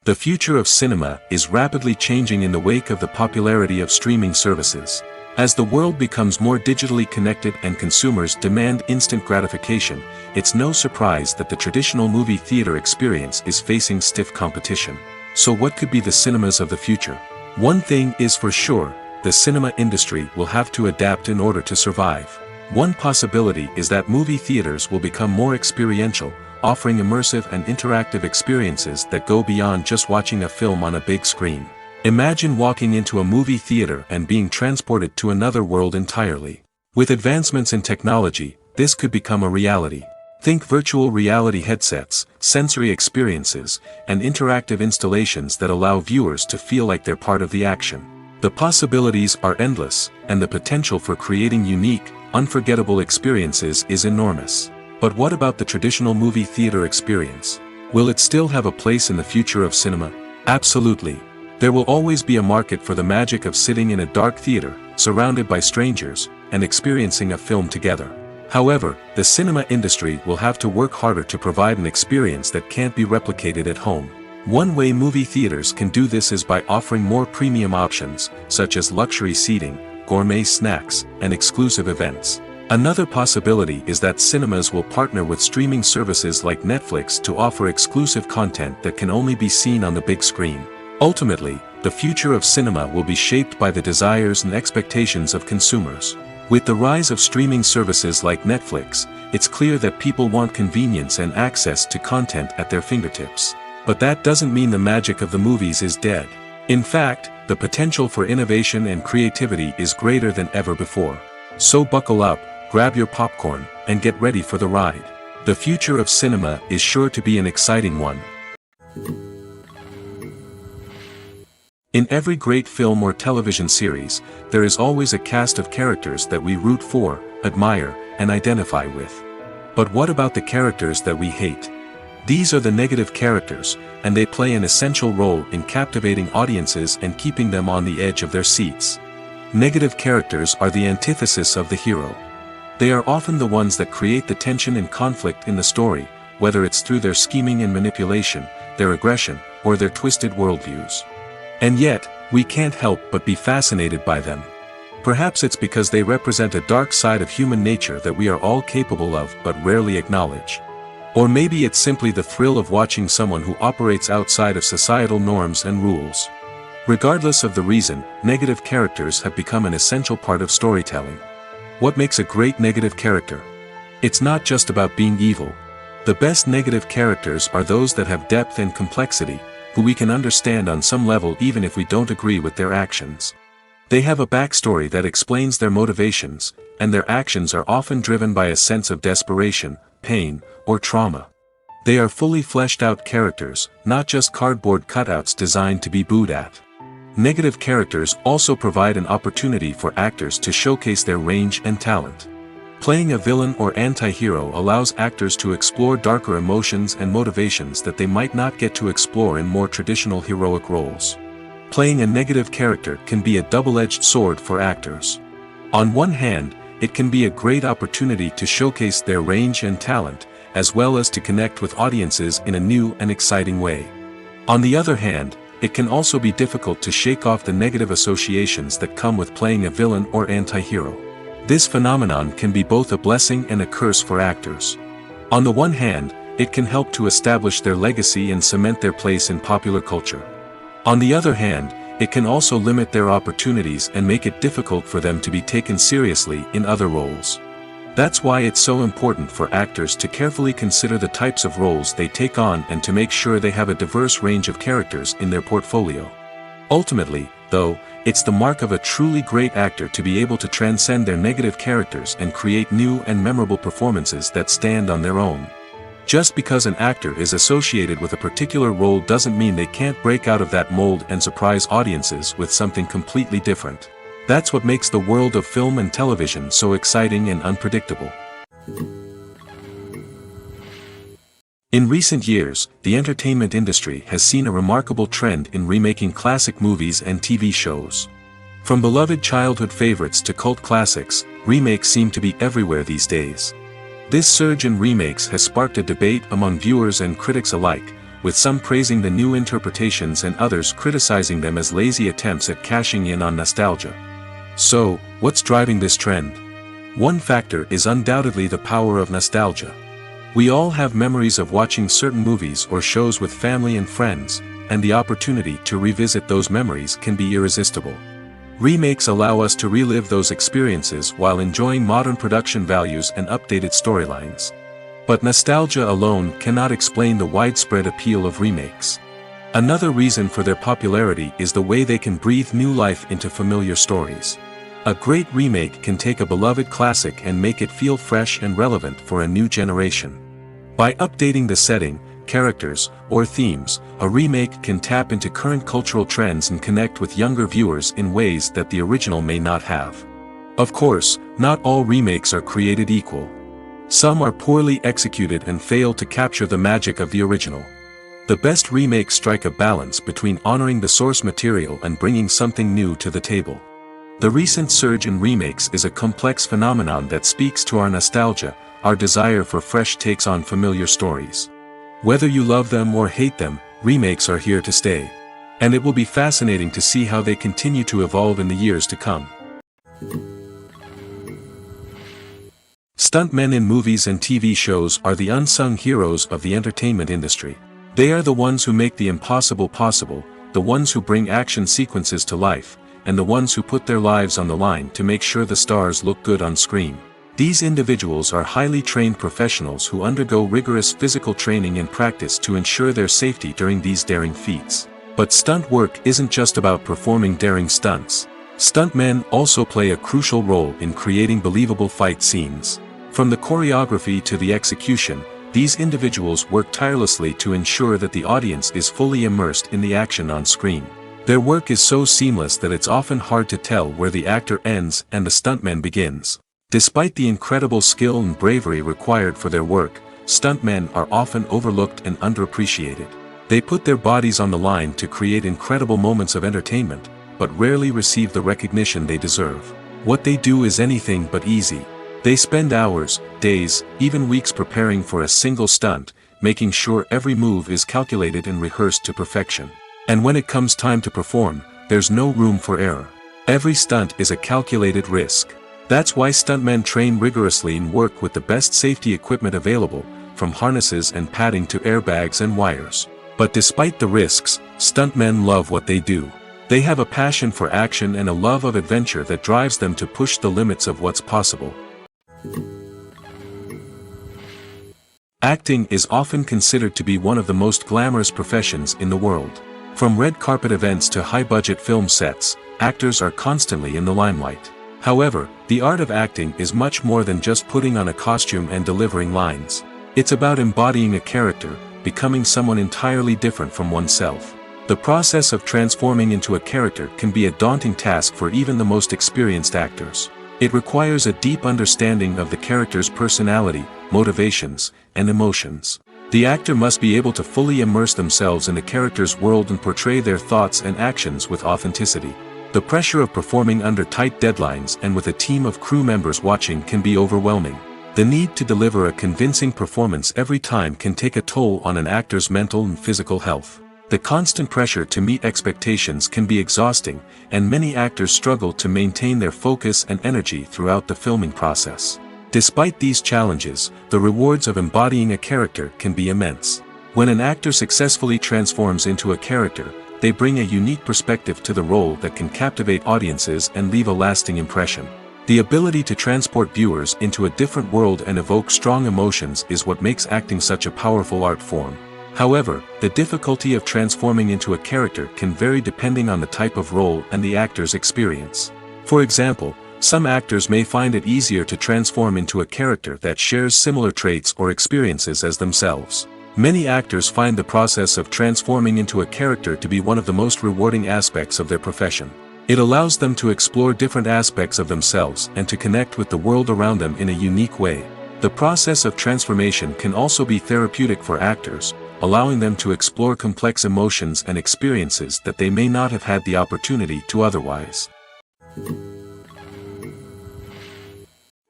The future of cinema is rapidly changing in the wake of the popularity of streaming services. As the world becomes more digitally connected and consumers demand instant gratification, it's no surprise that the traditional movie theater experience is facing stiff competition. So what could be the cinemas of the future? One thing is for sure, the cinema industry will have to adapt in order to survive. One possibility is that movie theaters will become more experiential, offering immersive and interactive experiences that go beyond just watching a film on a big screen. Imagine walking into a movie theater and being transported to another world entirely. With advancements in technology, this could become a reality. Think virtual reality headsets, sensory experiences, and interactive installations that allow viewers to feel like they're part of the action. The possibilities are endless, and the potential for creating unique, unforgettable experiences is enormous. But what about the traditional movie theater experience? Will it still have a place in the future of cinema? Absolutely. There will always be a market for the magic of sitting in a dark theater, surrounded by strangers, and experiencing a film together. However, the cinema industry will have to work harder to provide an experience that can't be replicated at home. One way movie theaters can do this is by offering more premium options, such as luxury seating, gourmet snacks, and exclusive events. Another possibility is that cinemas will partner with streaming services like Netflix to offer exclusive content that can only be seen on the big screen. Ultimately, the future of cinema will be shaped by the desires and expectations of consumers. With the rise of streaming services like Netflix, it's clear that people want convenience and access to content at their fingertips. But that doesn't mean the magic of the movies is dead. In fact, the potential for innovation and creativity is greater than ever before. So buckle up, grab your popcorn, and get ready for the ride. The future of cinema is sure to be an exciting one. In every great film or television series, there is always a cast of characters that we root for, admire, and identify with. But what about the characters that we hate? These are the negative characters, and they play an essential role in captivating audiences and keeping them on the edge of their seats. Negative characters are the antithesis of the hero. They are often the ones that create the tension and conflict in the story, whether it's through their scheming and manipulation, their aggression, or their twisted worldviews. And yet, we can't help but be fascinated by them. Perhaps it's because they represent a dark side of human nature that we are all capable of but rarely acknowledge. Or maybe it's simply the thrill of watching someone who operates outside of societal norms and rules. Regardless of the reason, negative characters have become an essential part of storytelling. What makes a great negative character? It's not just about being evil. The best negative characters are those that have depth and complexity, who we can understand on some level even if we don't agree with their actions. They have a backstory that explains their motivations, and their actions are often driven by a sense of desperation, pain, or trauma. They are fully fleshed out characters, not just cardboard cutouts designed to be booed at. Negative characters also provide an opportunity for actors to showcase their range and talent. Playing a villain or anti-hero allows actors to explore darker emotions and motivations that they might not get to explore in more traditional heroic roles. Playing a negative character can be a double-edged sword for actors. On one hand, it can be a great opportunity to showcase their range and talent, as well as to connect with audiences in a new and exciting way. On the other hand, it can also be difficult to shake off the negative associations that come with playing a villain or anti-hero. This phenomenon can be both a blessing and a curse for actors. On the one hand, it can help to establish their legacy and cement their place in popular culture. On the other hand, it can also limit their opportunities and make it difficult for them to be taken seriously in other roles. That's why it's so important for actors to carefully consider the types of roles they take on and to make sure they have a diverse range of characters in their portfolio. Ultimately, though, it's the mark of a truly great actor to be able to transcend their negative characters and create new and memorable performances that stand on their own. Just because an actor is associated with a particular role doesn't mean they can't break out of that mold and surprise audiences with something completely different. That's what makes the world of film and television so exciting and unpredictable. In recent years, the entertainment industry has seen a remarkable trend in remaking classic movies and TV shows. From beloved childhood favorites to cult classics, remakes seem to be everywhere these days. This surge in remakes has sparked a debate among viewers and critics alike, with some praising the new interpretations and others criticizing them as lazy attempts at cashing in on nostalgia. So, what's driving this trend? One factor is undoubtedly the power of nostalgia. We all have memories of watching certain movies or shows with family and friends, and the opportunity to revisit those memories can be irresistible. Remakes allow us to relive those experiences while enjoying modern production values and updated storylines. But nostalgia alone cannot explain the widespread appeal of remakes. Another reason for their popularity is the way they can breathe new life into familiar stories. A great remake can take a beloved classic and make it feel fresh and relevant for a new generation. By updating the setting, characters, or themes, a remake can tap into current cultural trends and connect with younger viewers in ways that the original may not have. Of course, not all remakes are created equal. Some are poorly executed and fail to capture the magic of the original. The best remakes strike a balance between honoring the source material and bringing something new to the table. The recent surge in remakes is a complex phenomenon that speaks to our nostalgia, our desire for fresh takes on familiar stories. Whether you love them or hate them, remakes are here to stay. And it will be fascinating to see how they continue to evolve in the years to come. Stuntmen in movies and TV shows are the unsung heroes of the entertainment industry. They are the ones who make the impossible possible, the ones who bring action sequences to life, and the ones who put their lives on the line to make sure the stars look good on screen. These individuals are highly trained professionals who undergo rigorous physical training and practice to ensure their safety during these daring feats. But stunt work isn't just about performing daring stunts. Stuntmen also play a crucial role in creating believable fight scenes. From the choreography to the execution, these individuals work tirelessly to ensure that the audience is fully immersed in the action on screen. Their work is so seamless that it's often hard to tell where the actor ends and the stuntman begins. Despite the incredible skill and bravery required for their work, stuntmen are often overlooked and underappreciated. They put their bodies on the line to create incredible moments of entertainment, but rarely receive the recognition they deserve. What they do is anything but easy. They spend hours, days, even weeks preparing for a single stunt, making sure every move is calculated and rehearsed to perfection. And when it comes time to perform, there's no room for error. Every stunt is a calculated risk. That's why stuntmen train rigorously and work with the best safety equipment available, from harnesses and padding to airbags and wires. But despite the risks, stuntmen love what they do. They have a passion for action and a love of adventure that drives them to push the limits of what's possible. Acting is often considered to be one of the most glamorous professions in the world. From red carpet events to high-budget film sets, actors are constantly in the limelight. However, the art of acting is much more than just putting on a costume and delivering lines. It's about embodying a character, becoming someone entirely different from oneself. The process of transforming into a character can be a daunting task for even the most experienced actors. It requires a deep understanding of the character's personality, motivations, and emotions. The actor must be able to fully immerse themselves in the character's world and portray their thoughts and actions with authenticity. The pressure of performing under tight deadlines and with a team of crew members watching can be overwhelming. The need to deliver a convincing performance every time can take a toll on an actor's mental and physical health. The constant pressure to meet expectations can be exhausting, and many actors struggle to maintain their focus and energy throughout the filming process. Despite these challenges, the rewards of embodying a character can be immense. When an actor successfully transforms into a character, they bring a unique perspective to the role that can captivate audiences and leave a lasting impression. The ability to transport viewers into a different world and evoke strong emotions is what makes acting such a powerful art form. However, the difficulty of transforming into a character can vary depending on the type of role and the actor's experience. For example, some actors may find it easier to transform into a character that shares similar traits or experiences as themselves. Many actors find the process of transforming into a character to be one of the most rewarding aspects of their profession. It allows them to explore different aspects of themselves and to connect with the world around them in a unique way. The process of transformation can also be therapeutic for actors, allowing them to explore complex emotions and experiences that they may not have had the opportunity to otherwise.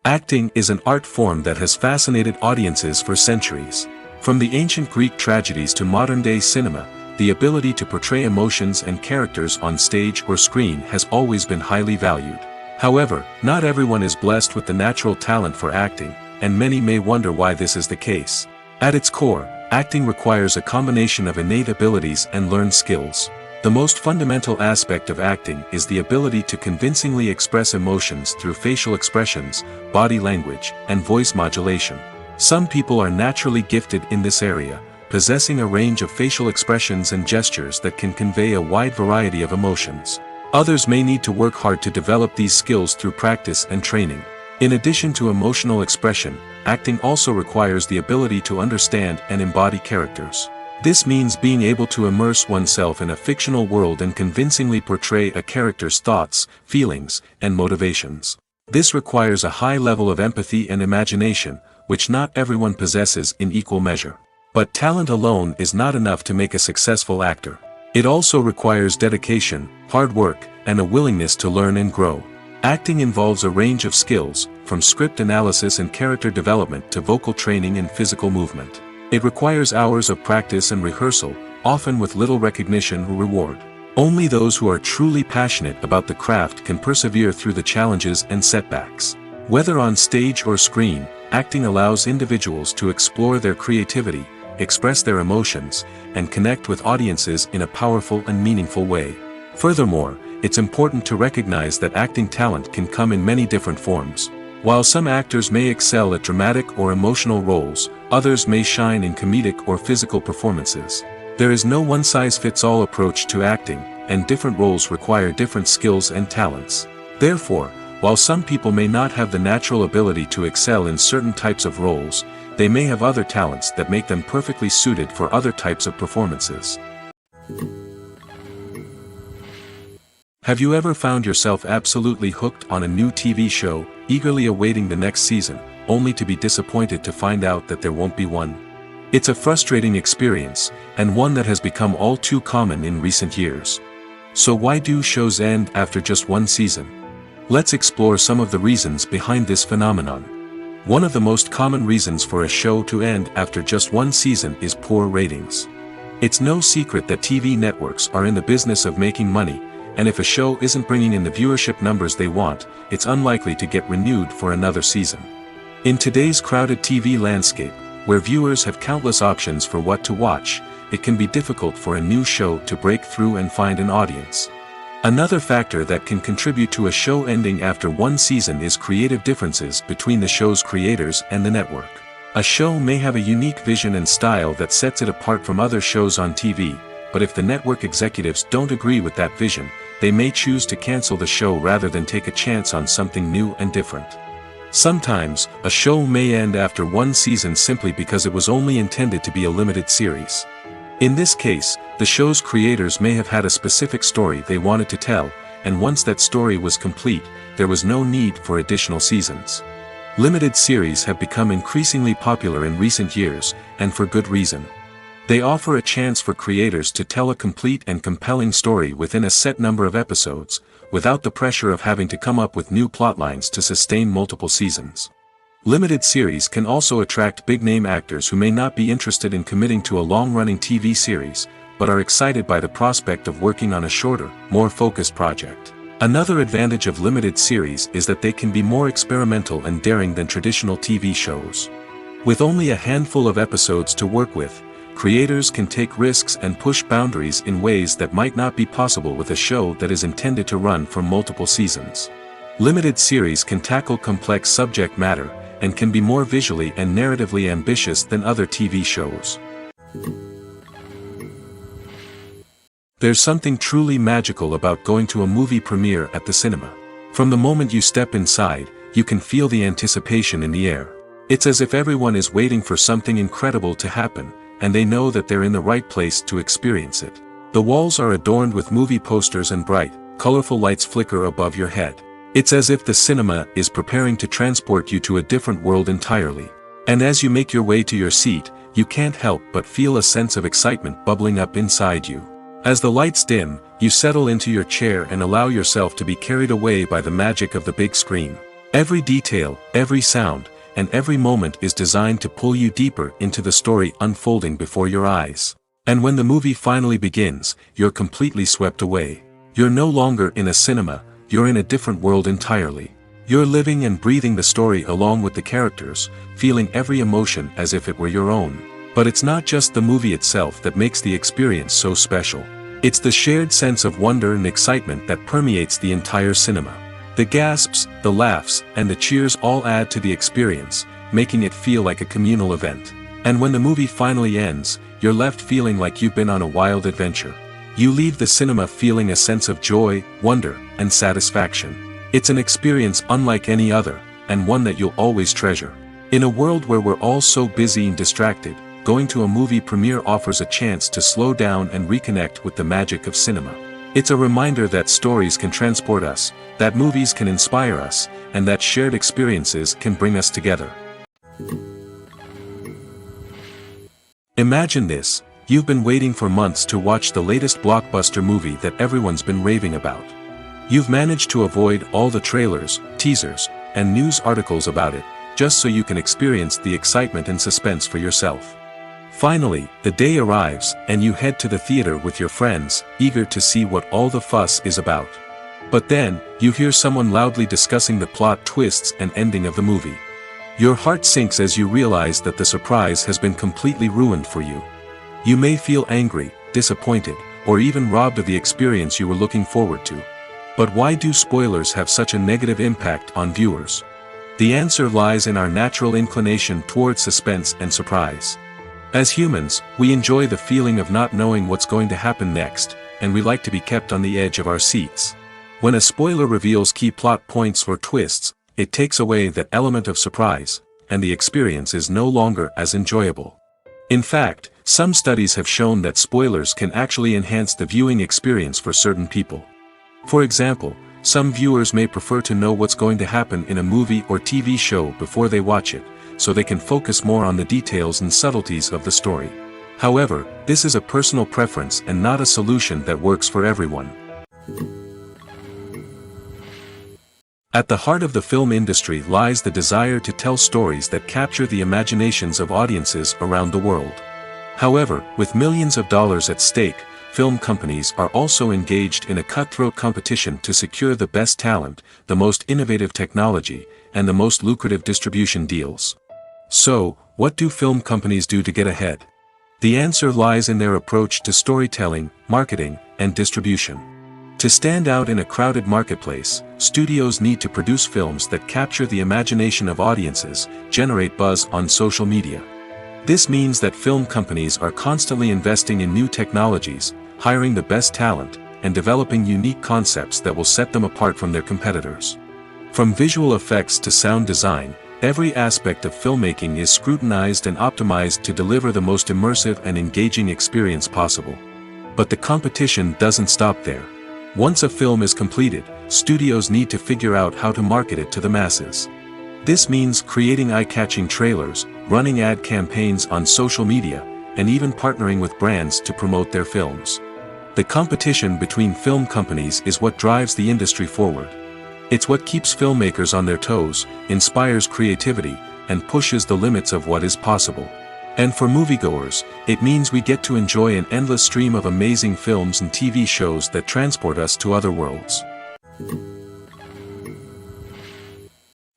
Acting is an art form that has fascinated audiences for centuries. From the ancient Greek tragedies to modern-day cinema, the ability to portray emotions and characters on stage or screen has always been highly valued. However, not everyone is blessed with the natural talent for acting, and many may wonder why this is the case. At its core, acting requires a combination of innate abilities and learned skills. The most fundamental aspect of acting is the ability to convincingly express emotions through facial expressions, body language, and voice modulation. Some people are naturally gifted in this area, possessing a range of facial expressions and gestures that can convey a wide variety of emotions. Others may need to work hard to develop these skills through practice and training. In addition to emotional expression, acting also requires the ability to understand and embody characters. This means being able to immerse oneself in a fictional world and convincingly portray a character's thoughts, feelings, and motivations. This requires a high level of empathy and imagination, which not everyone possesses in equal measure. But talent alone is not enough to make a successful actor. It also requires dedication, hard work, and a willingness to learn and grow. Acting involves a range of skills, from script analysis and character development to vocal training and physical movement. It requires hours of practice and rehearsal, often with little recognition or reward. Only those who are truly passionate about the craft can persevere through the challenges and setbacks. Whether on stage or screen, acting allows individuals to explore their creativity, express their emotions, and connect with audiences in a powerful and meaningful way. Furthermore, it's important to recognize that acting talent can come in many different forms. While some actors may excel at dramatic or emotional roles, others may shine in comedic or physical performances. There is no one-size-fits-all approach to acting, and different roles require different skills and talents. Therefore, while some people may not have the natural ability to excel in certain types of roles, they may have other talents that make them perfectly suited for other types of performances. Have you ever found yourself absolutely hooked on a new TV show, eagerly awaiting the next season, only to be disappointed to find out that there won't be one? It's a frustrating experience, and one that has become all too common in recent years. So why do shows end after just one season? Let's explore some of the reasons behind this phenomenon. One of the most common reasons for a show to end after just one season is poor ratings. It's no secret that TV networks are in the business of making money, and if a show isn't bringing in the viewership numbers they want, it's unlikely to get renewed for another season. In today's crowded TV landscape, where viewers have countless options for what to watch, it can be difficult for a new show to break through and find an audience. Another factor that can contribute to a show ending after one season is creative differences between the show's creators and the network. A show may have a unique vision and style that sets it apart from other shows on TV, but if the network executives don't agree with that vision, they may choose to cancel the show rather than take a chance on something new and different. Sometimes, a show may end after one season simply because it was only intended to be a limited series. In this case, the show's creators may have had a specific story they wanted to tell, and once that story was complete, there was no need for additional seasons. Limited series have become increasingly popular in recent years, and for good reason. They offer a chance for creators to tell a complete and compelling story within a set number of episodes, without the pressure of having to come up with new plotlines to sustain multiple seasons. Limited series can also attract big-name actors who may not be interested in committing to a long-running TV series, but are excited by the prospect of working on a shorter, more focused project. Another advantage of limited series is that they can be more experimental and daring than traditional TV shows. With only a handful of episodes to work with, creators can take risks and push boundaries in ways that might not be possible with a show that is intended to run for multiple seasons. Limited series can tackle complex subject matter, and can be more visually and narratively ambitious than other TV shows. There's something truly magical about going to a movie premiere at the cinema. From the moment you step inside, you can feel the anticipation in the air. It's as if everyone is waiting for something incredible to happen, and they know that they're in the right place to experience it. The walls are adorned with movie posters and bright, colorful lights flicker above your head. It's as if the cinema is preparing to transport you to a different world entirely. And as you make your way to your seat, you can't help but feel a sense of excitement bubbling up inside you. As the lights dim, you settle into your chair and allow yourself to be carried away by the magic of the big screen. Every detail, every sound, and every moment is designed to pull you deeper into the story unfolding before your eyes. And when the movie finally begins, you're completely swept away. You're no longer in a cinema, you're in a different world entirely. You're living and breathing the story along with the characters, feeling every emotion as if it were your own. But it's not just the movie itself that makes the experience so special. It's the shared sense of wonder and excitement that permeates the entire cinema. The gasps, the laughs, and the cheers all add to the experience, making it feel like a communal event. And when the movie finally ends, you're left feeling like you've been on a wild adventure. You leave the cinema feeling a sense of joy, wonder, and satisfaction. It's an experience unlike any other, and one that you'll always treasure. In a world where we're all so busy and distracted, going to a movie premiere offers a chance to slow down and reconnect with the magic of cinema. It's a reminder that stories can transport us, that movies can inspire us, and that shared experiences can bring us together. Imagine this: you've been waiting for months to watch the latest blockbuster movie that everyone's been raving about. You've managed to avoid all the trailers, teasers, and news articles about it, just so you can experience the excitement and suspense for yourself. Finally, the day arrives, and you head to the theater with your friends, eager to see what all the fuss is about. But then, you hear someone loudly discussing the plot twists and ending of the movie. Your heart sinks as you realize that the surprise has been completely ruined for you. You may feel angry, disappointed, or even robbed of the experience you were looking forward to. But why do spoilers have such a negative impact on viewers? The answer lies in our natural inclination towards suspense and surprise. As humans, we enjoy the feeling of not knowing what's going to happen next, and we like to be kept on the edge of our seats. When a spoiler reveals key plot points or twists, it takes away that element of surprise, and the experience is no longer as enjoyable. In fact, some studies have shown that spoilers can actually enhance the viewing experience for certain people. For example, some viewers may prefer to know what's going to happen in a movie or TV show before they watch it, so they can focus more on the details and subtleties of the story. However, this is a personal preference and not a solution that works for everyone. At the heart of the film industry lies the desire to tell stories that capture the imaginations of audiences around the world. However, with millions of dollars at stake, film companies are also engaged in a cutthroat competition to secure the best talent, the most innovative technology, and the most lucrative distribution deals. So, what do film companies do to get ahead? The answer lies in their approach to storytelling, marketing, and distribution. To stand out in a crowded marketplace, studios need to produce films that capture the imagination of audiences, generate buzz on social media. This means that film companies are constantly investing in new technologies, hiring the best talent, and developing unique concepts that will set them apart from their competitors. From visual effects to sound design, every aspect of filmmaking is scrutinized and optimized to deliver the most immersive and engaging experience possible. But the competition doesn't stop there. Once a film is completed, studios need to figure out how to market it to the masses. This means creating eye-catching trailers, running ad campaigns on social media, and even partnering with brands to promote their films. The competition between film companies is what drives the industry forward. It's what keeps filmmakers on their toes, inspires creativity, and pushes the limits of what is possible. And for moviegoers, it means we get to enjoy an endless stream of amazing films and TV shows that transport us to other worlds.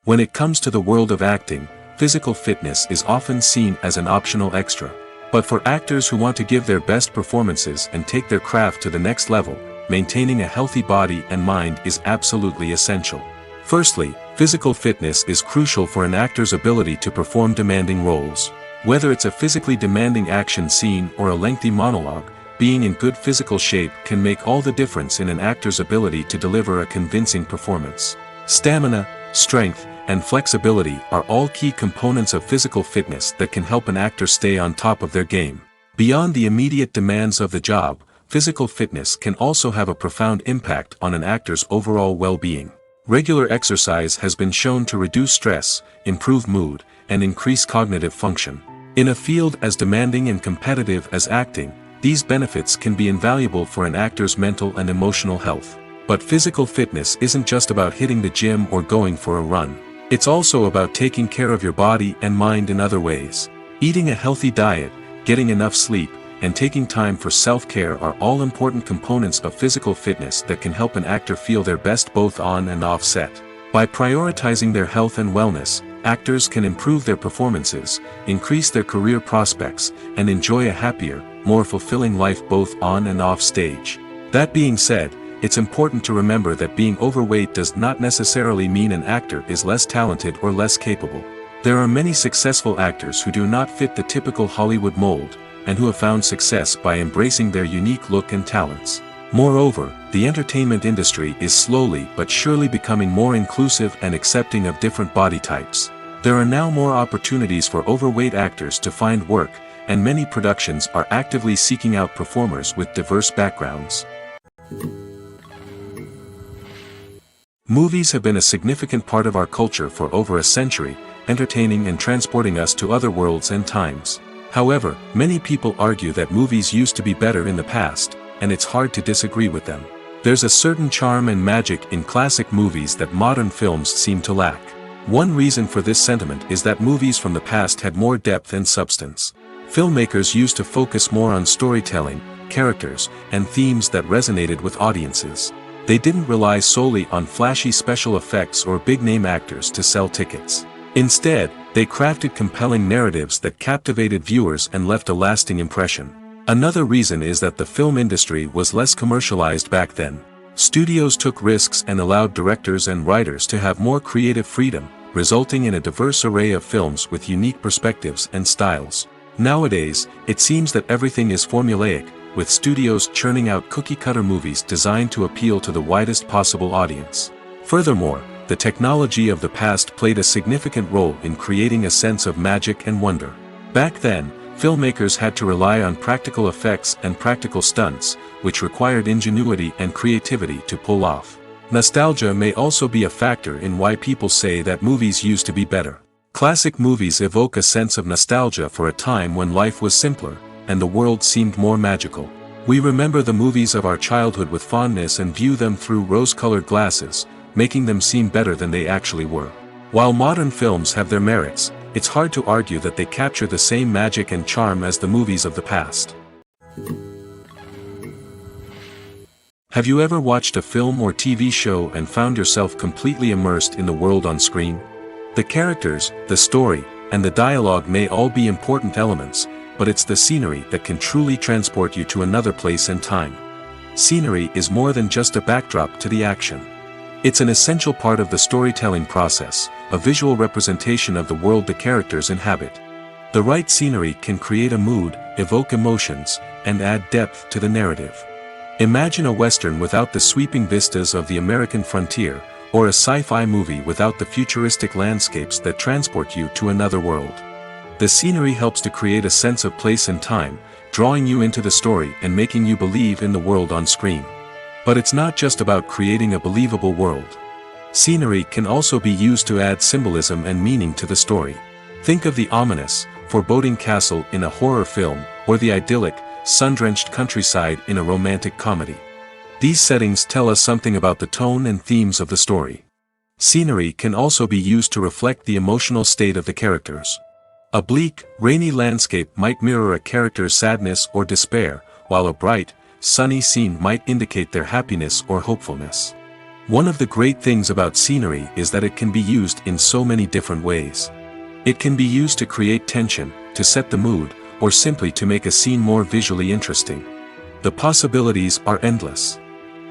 When it comes to the world of acting, physical fitness is often seen as an optional extra. But for actors who want to give their best performances and take their craft to the next level, maintaining a healthy body and mind is absolutely essential. Firstly, physical fitness is crucial for an actor's ability to perform demanding roles. Whether it's a physically demanding action scene or a lengthy monologue, being in good physical shape can make all the difference in an actor's ability to deliver a convincing performance. Stamina, strength, and flexibility are all key components of physical fitness that can help an actor stay on top of their game. Beyond the immediate demands of the job, physical fitness can also have a profound impact on an actor's overall well-being. Regular exercise has been shown to reduce stress, improve mood, and increase cognitive function. In a field as demanding and competitive as acting, these benefits can be invaluable for an actor's mental and emotional health. But physical fitness isn't just about hitting the gym or going for a run. It's also about taking care of your body and mind in other ways. Eating a healthy diet, getting enough sleep, and taking time for self-care are all important components of physical fitness that can help an actor feel their best both on and off set. By prioritizing their health and wellness, actors can improve their performances, increase their career prospects, and enjoy a happier, more fulfilling life both on and off stage. That being said, it's important to remember that being overweight does not necessarily mean an actor is less talented or less capable. There are many successful actors who do not fit the typical Hollywood mold, and who have found success by embracing their unique look and talents. Moreover, the entertainment industry is slowly but surely becoming more inclusive and accepting of different body types. There are now more opportunities for overweight actors to find work, and many productions are actively seeking out performers with diverse backgrounds. Movies have been a significant part of our culture for over a century, entertaining and transporting us to other worlds and times. However, many people argue that movies used to be better in the past, and it's hard to disagree with them. There's a certain charm and magic in classic movies that modern films seem to lack. One reason for this sentiment is that movies from the past had more depth and substance. Filmmakers used to focus more on storytelling, characters, and themes that resonated with audiences. They didn't rely solely on flashy special effects or big-name actors to sell tickets. Instead, they crafted compelling narratives that captivated viewers and left a lasting impression. Another reason is that the film industry was less commercialized back then. Studios took risks and allowed directors and writers to have more creative freedom, resulting in a diverse array of films with unique perspectives and styles. Nowadays, it seems that everything is formulaic, with studios churning out cookie-cutter movies designed to appeal to the widest possible audience. Furthermore, the technology of the past played a significant role in creating a sense of magic and wonder. Back then, filmmakers had to rely on practical effects and practical stunts, which required ingenuity and creativity to pull off. Nostalgia may also be a factor in why people say that movies used to be better. Classic movies evoke a sense of nostalgia for a time when life was simpler, and the world seemed more magical. We remember the movies of our childhood with fondness and view them through rose-colored glasses, making them seem better than they actually were. While modern films have their merits, it's hard to argue that they capture the same magic and charm as the movies of the past. Have you ever watched a film or TV show and found yourself completely immersed in the world on screen? The characters, the story, and the dialogue may all be important elements, but it's the scenery that can truly transport you to another place and time. Scenery is more than just a backdrop to the action. It's an essential part of the storytelling process, a visual representation of the world the characters inhabit. The right scenery can create a mood, evoke emotions, and add depth to the narrative. Imagine a Western without the sweeping vistas of the American frontier, or a sci-fi movie without the futuristic landscapes that transport you to another world. The scenery helps to create a sense of place and time, drawing you into the story and making you believe in the world on screen. But it's not just about creating a believable world. Scenery can also be used to add symbolism and meaning to the story. Think of the ominous, foreboding castle in a horror film, or the idyllic, sun-drenched countryside in a romantic comedy. These settings tell us something about the tone and themes of the story. Scenery can also be used to reflect the emotional state of the characters. A bleak, rainy landscape might mirror a character's sadness or despair, while a bright, sunny scene might indicate their happiness or hopefulness. One of the great things about scenery is that it can be used in so many different ways. It can be used to create tension, to set the mood, or simply to make a scene more visually interesting. The possibilities are endless.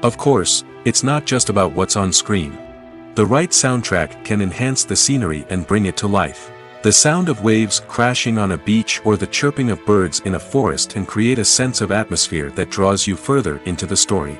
Of course, it's not just about what's on screen. The right soundtrack can enhance the scenery and bring it to life. The sound of waves crashing on a beach or the chirping of birds in a forest can create a sense of atmosphere that draws you further into the story.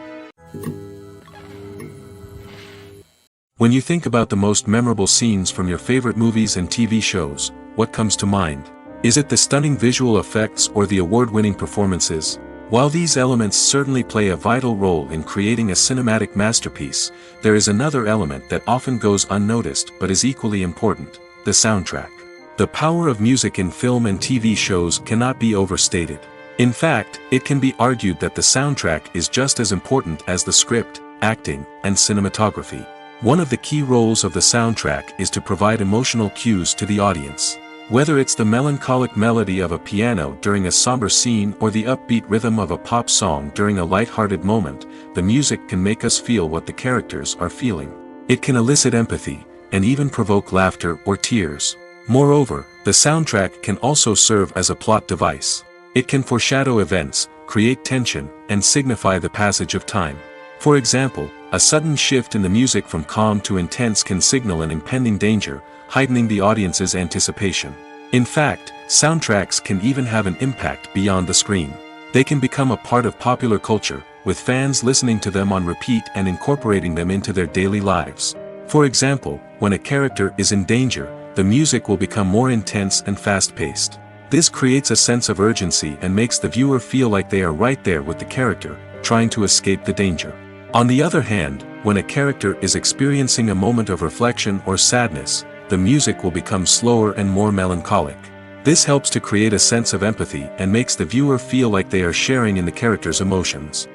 When you think about the most memorable scenes from your favorite movies and TV shows, what comes to mind? Is it the stunning visual effects or the award-winning performances? While these elements certainly play a vital role in creating a cinematic masterpiece, there is another element that often goes unnoticed but is equally important: the soundtrack. The power of music in film and TV shows cannot be overstated. In fact, it can be argued that the soundtrack is just as important as the script, acting, and cinematography. One of the key roles of the soundtrack is to provide emotional cues to the audience. Whether it's the melancholic melody of a piano during a somber scene or the upbeat rhythm of a pop song during a light-hearted moment, the music can make us feel what the characters are feeling. It can elicit empathy, and even provoke laughter or tears. Moreover, the soundtrack can also serve as a plot device. It can foreshadow events, create tension, and signify the passage of time. For example, a sudden shift in the music from calm to intense can signal an impending danger, heightening the audience's anticipation. In fact, soundtracks can even have an impact beyond the screen. They can become a part of popular culture, with fans listening to them on repeat and incorporating them into their daily lives. For example, when a character is in danger, the music will become more intense and fast-paced. This creates a sense of urgency and makes the viewer feel like they are right there with the character, trying to escape the danger. On the other hand, when a character is experiencing a moment of reflection or sadness, the music will become slower and more melancholic. This helps to create a sense of empathy and makes the viewer feel like they are sharing in the character's emotions.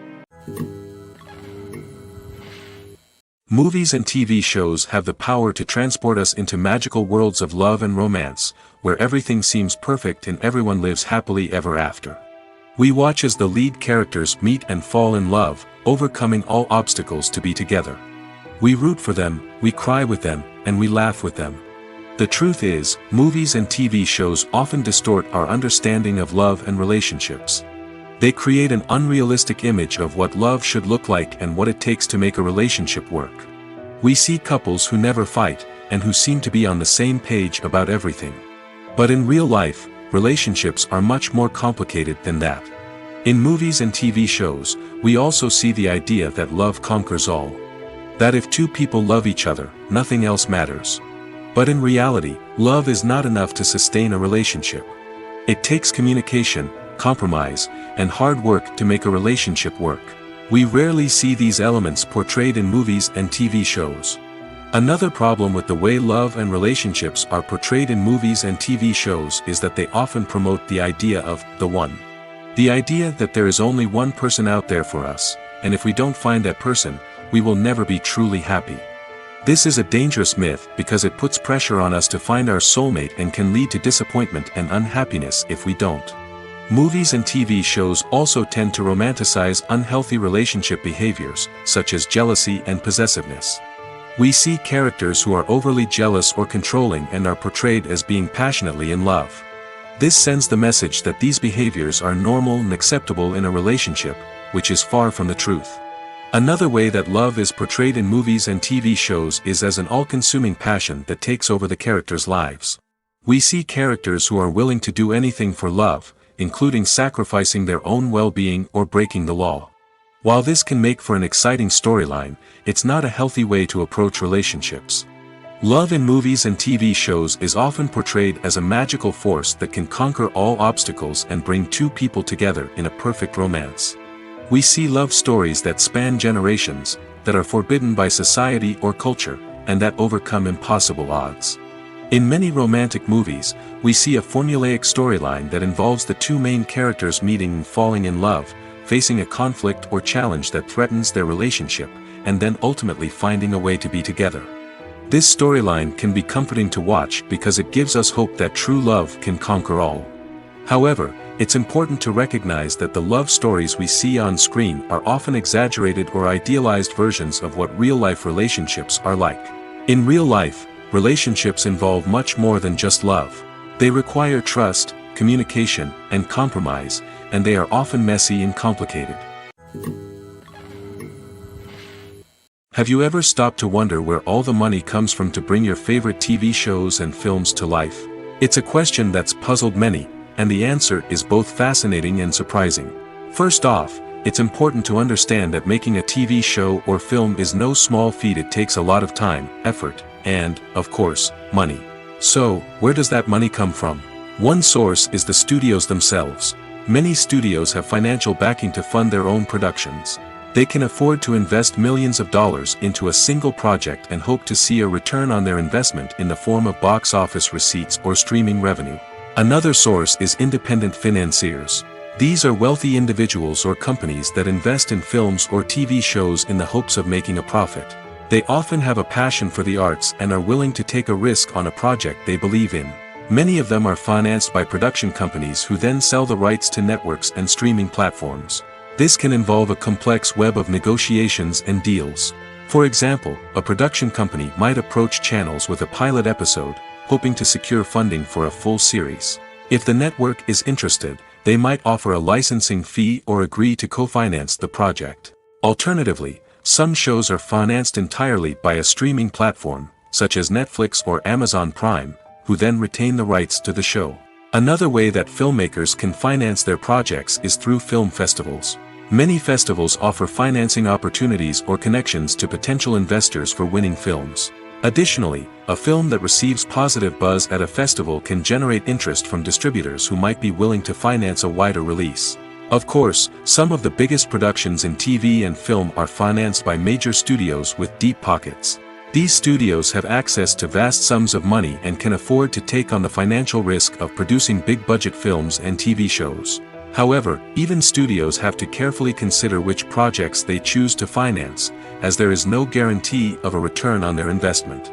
Movies and TV shows have the power to transport us into magical worlds of love and romance, where everything seems perfect and everyone lives happily ever after. We watch as the lead characters meet and fall in love, overcoming all obstacles to be together. We root for them, we cry with them, and we laugh with them. The truth is, movies and TV shows often distort our understanding of love and relationships. They create an unrealistic image of what love should look like and what it takes to make a relationship work. We see couples who never fight, and who seem to be on the same page about everything. But in real life, relationships are much more complicated than that. In movies and TV shows, we also see the idea that love conquers all. That if two people love each other, nothing else matters. But in reality, love is not enough to sustain a relationship. It takes communication, compromise, and hard work to make a relationship work. We rarely see these elements portrayed in movies and TV shows. Another problem with the way love and relationships are portrayed in movies and TV shows is that they often promote the idea of the one. The idea that there is only one person out there for us, and if we don't find that person, we will never be truly happy. This is a dangerous myth because it puts pressure on us to find our soulmate and can lead to disappointment and unhappiness if we don't. Movies and TV shows also tend to romanticize unhealthy relationship behaviors, such as jealousy and possessiveness. We see characters who are overly jealous or controlling and are portrayed as being passionately in love. This sends the message that these behaviors are normal and acceptable in a relationship, which is far from the truth. Another way that love is portrayed in movies and TV shows is as an all-consuming passion that takes over the characters' lives. We see characters who are willing to do anything for love, including sacrificing their own well-being or breaking the law. While this can make for an exciting storyline, it's not a healthy way to approach relationships. Love in movies and TV shows is often portrayed as a magical force that can conquer all obstacles and bring two people together in a perfect romance. We see love stories that span generations, that are forbidden by society or culture, and that overcome impossible odds. In many romantic movies, we see a formulaic storyline that involves the two main characters meeting and falling in love, facing a conflict or challenge that threatens their relationship, and then ultimately finding a way to be together. This storyline can be comforting to watch because it gives us hope that true love can conquer all. However, it's important to recognize that the love stories we see on screen are often exaggerated or idealized versions of what real-life relationships are like. In real life, relationships involve much more than just love. They require trust, communication, and compromise, and they are often messy and complicated. Have you ever stopped to wonder where all the money comes from to bring your favorite TV shows and films to life? It's a question that's puzzled many, and the answer is both fascinating and surprising. First off, it's important to understand that making a TV show or film is no small feat. It takes a lot of time, effort, and, of course, money. So, where does that money come from? One source is the studios themselves. Many studios have financial backing to fund their own productions. They can afford to invest millions of dollars into a single project and hope to see a return on their investment in the form of box office receipts or streaming revenue. Another source is independent financiers. These are wealthy individuals or companies that invest in films or TV shows in the hopes of making a profit. They often have a passion for the arts and are willing to take a risk on a project they believe in. Many of them are financed by production companies who then sell the rights to networks and streaming platforms. This can involve a complex web of negotiations and deals. For example, a production company might approach channels with a pilot episode, hoping to secure funding for a full series. If the network is interested, they might offer a licensing fee or agree to co-finance the project. Alternatively, some shows are financed entirely by a streaming platform, such as Netflix or Amazon Prime, who then retain the rights to the show. Another way that filmmakers can finance their projects is through film festivals. Many festivals offer financing opportunities or connections to potential investors for winning films. Additionally, a film that receives positive buzz at a festival can generate interest from distributors who might be willing to finance a wider release. Of course, some of the biggest productions in TV and film are financed by major studios with deep pockets. These studios have access to vast sums of money and can afford to take on the financial risk of producing big-budget films and TV shows. However, even studios have to carefully consider which projects they choose to finance, as there is no guarantee of a return on their investment.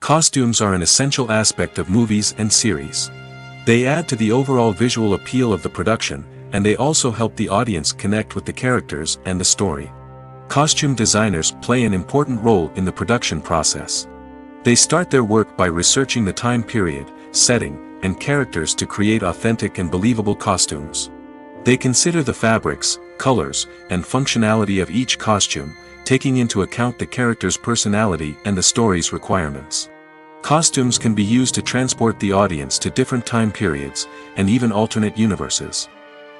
Costumes are an essential aspect of movies and series. They add to the overall visual appeal of the production, and they also help the audience connect with the characters and the story. Costume designers play an important role in the production process. They start their work by researching the time period, setting, and characters to create authentic and believable costumes. They consider the fabrics, colors, and functionality of each costume, taking into account the character's personality and the story's requirements. Costumes can be used to transport the audience to different time periods, and even alternate universes.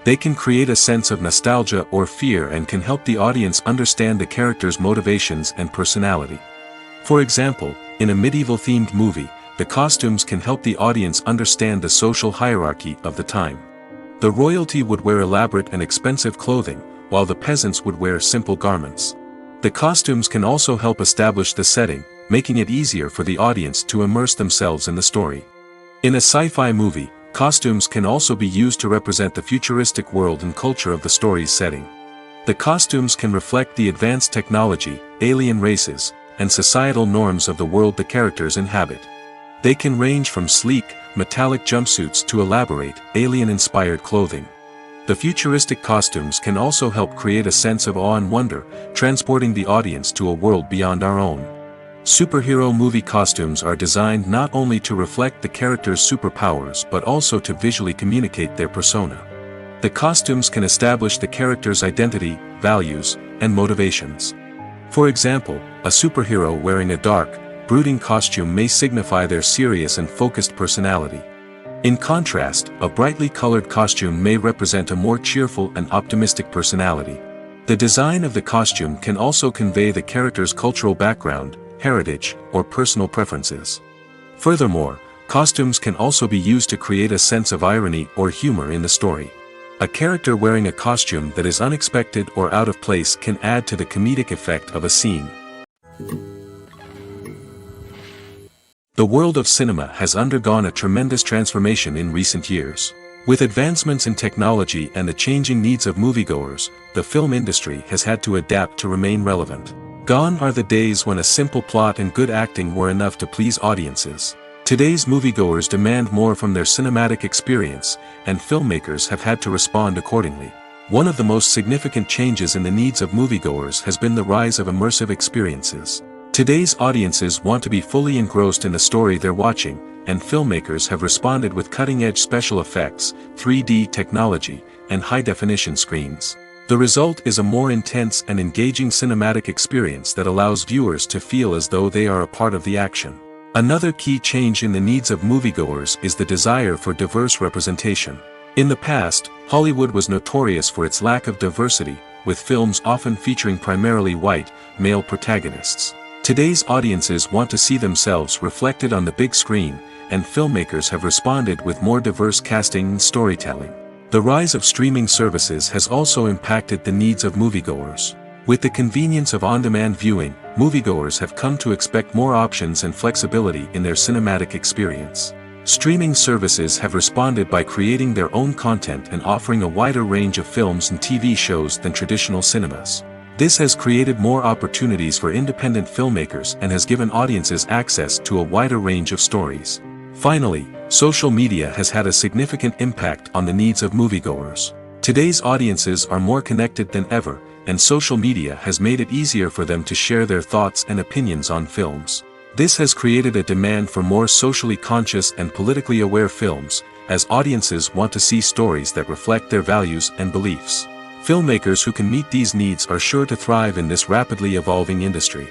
They can create a sense of nostalgia or fear and can help the audience understand the character's motivations and personality. For example, in a medieval-themed movie, the costumes can help the audience understand the social hierarchy of the time. The royalty would wear elaborate and expensive clothing, while the peasants would wear simple garments. The costumes can also help establish the setting, making it easier for the audience to immerse themselves in the story. In a sci-fi movie, costumes can also be used to represent the futuristic world and culture of the story's setting. The costumes can reflect the advanced technology, alien races, and societal norms of the world the characters inhabit. They can range from sleek, metallic jumpsuits to elaborate, alien-inspired clothing. The futuristic costumes can also help create a sense of awe and wonder, transporting the audience to a world beyond our own. Superhero movie costumes are designed not only to reflect the character's superpowers but also to visually communicate their persona. The costumes can establish the character's identity, values, and motivations. For example, a superhero wearing a dark, brooding costume may signify their serious and focused personality. In contrast, a brightly colored costume may represent a more cheerful and optimistic personality. The design of the costume can also convey the character's cultural background, heritage, or personal preferences. Furthermore, costumes can also be used to create a sense of irony or humor in the story. A character wearing a costume that is unexpected or out of place can add to the comedic effect of a scene. The world of cinema has undergone a tremendous transformation in recent years. With advancements in technology and the changing needs of moviegoers, the film industry has had to adapt to remain relevant. Gone are the days when a simple plot and good acting were enough to please audiences. Today's moviegoers demand more from their cinematic experience, and filmmakers have had to respond accordingly. One of the most significant changes in the needs of moviegoers has been the rise of immersive experiences. Today's audiences want to be fully engrossed in the story they're watching, and filmmakers have responded with cutting-edge special effects, 3D technology, and high-definition screens. The result is a more intense and engaging cinematic experience that allows viewers to feel as though they are a part of the action. Another key change in the needs of moviegoers is the desire for diverse representation. In the past, Hollywood was notorious for its lack of diversity, with films often featuring primarily white, male protagonists. Today's audiences want to see themselves reflected on the big screen, and filmmakers have responded with more diverse casting and storytelling. The rise of streaming services has also impacted the needs of moviegoers. With the convenience of on-demand viewing, moviegoers have come to expect more options and flexibility in their cinematic experience. Streaming services have responded by creating their own content and offering a wider range of films and TV shows than traditional cinemas. This has created more opportunities for independent filmmakers and has given audiences access to a wider range of stories. Finally, social media has had a significant impact on the needs of moviegoers. Today's audiences are more connected than ever, and social media has made it easier for them to share their thoughts and opinions on films. This has created a demand for more socially conscious and politically aware films, as audiences want to see stories that reflect their values and beliefs. Filmmakers who can meet these needs are sure to thrive in this rapidly evolving industry.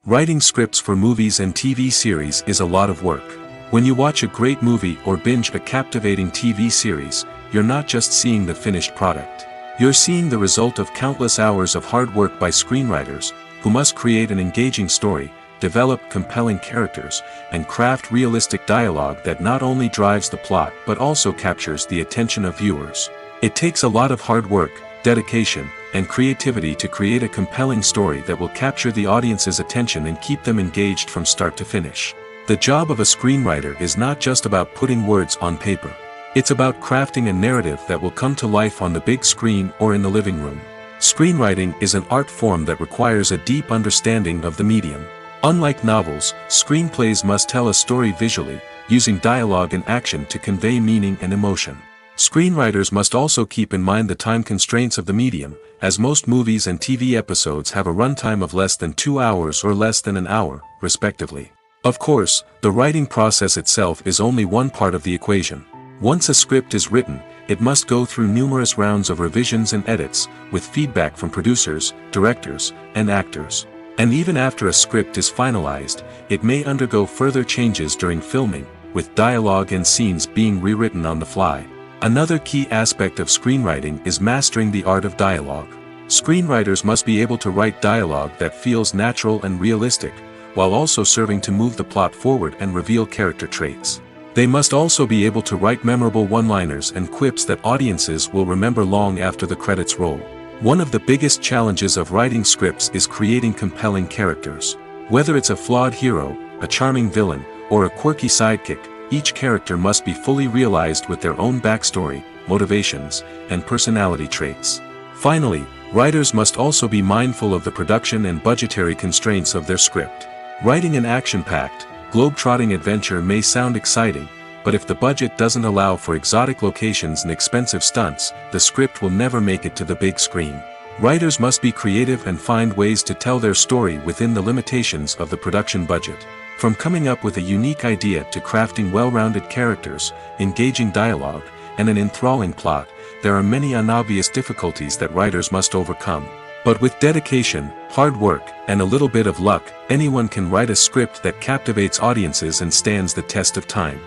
Writing scripts for movies and TV series is a lot of work. When you watch a great movie or binge a captivating TV series, you're not just seeing the finished product. You're seeing the result of countless hours of hard work by screenwriters, who must create an engaging story, develop compelling characters, and craft realistic dialogue that not only drives the plot but also captures the attention of viewers. It takes a lot of hard work, dedication, and creativity to create a compelling story that will capture the audience's attention and keep them engaged from start to finish. The job of a screenwriter is not just about putting words on paper. It's about crafting a narrative that will come to life on the big screen or in the living room. Screenwriting is an art form that requires a deep understanding of the medium. Unlike novels, screenplays must tell a story visually, using dialogue and action to convey meaning and emotion. Screenwriters must also keep in mind the time constraints of the medium, as most movies and TV episodes have a runtime of less than 2 hours or less than an hour, respectively. Of course, the writing process itself is only one part of the equation. Once a script is written, it must go through numerous rounds of revisions and edits, with feedback from producers, directors, and actors. And even after a script is finalized, it may undergo further changes during filming, with dialogue and scenes being rewritten on the fly. Another key aspect of screenwriting is mastering the art of dialogue. Screenwriters must be able to write dialogue that feels natural and realistic, while also serving to move the plot forward and reveal character traits. They must also be able to write memorable one-liners and quips that audiences will remember long after the credits roll. One of the biggest challenges of writing scripts is creating compelling characters. Whether it's a flawed hero, a charming villain, or a quirky sidekick, each character must be fully realized with their own backstory, motivations, and personality traits. Finally, writers must also be mindful of the production and budgetary constraints of their script. Writing an action-packed, globe-trotting adventure may sound exciting, but if the budget doesn't allow for exotic locations and expensive stunts, the script will never make it to the big screen. Writers must be creative and find ways to tell their story within the limitations of the production budget. From coming up with a unique idea to crafting well-rounded characters, engaging dialogue, and an enthralling plot, there are many unobvious difficulties that writers must overcome. But with dedication, hard work, and a little bit of luck, anyone can write a script that captivates audiences and stands the test of time.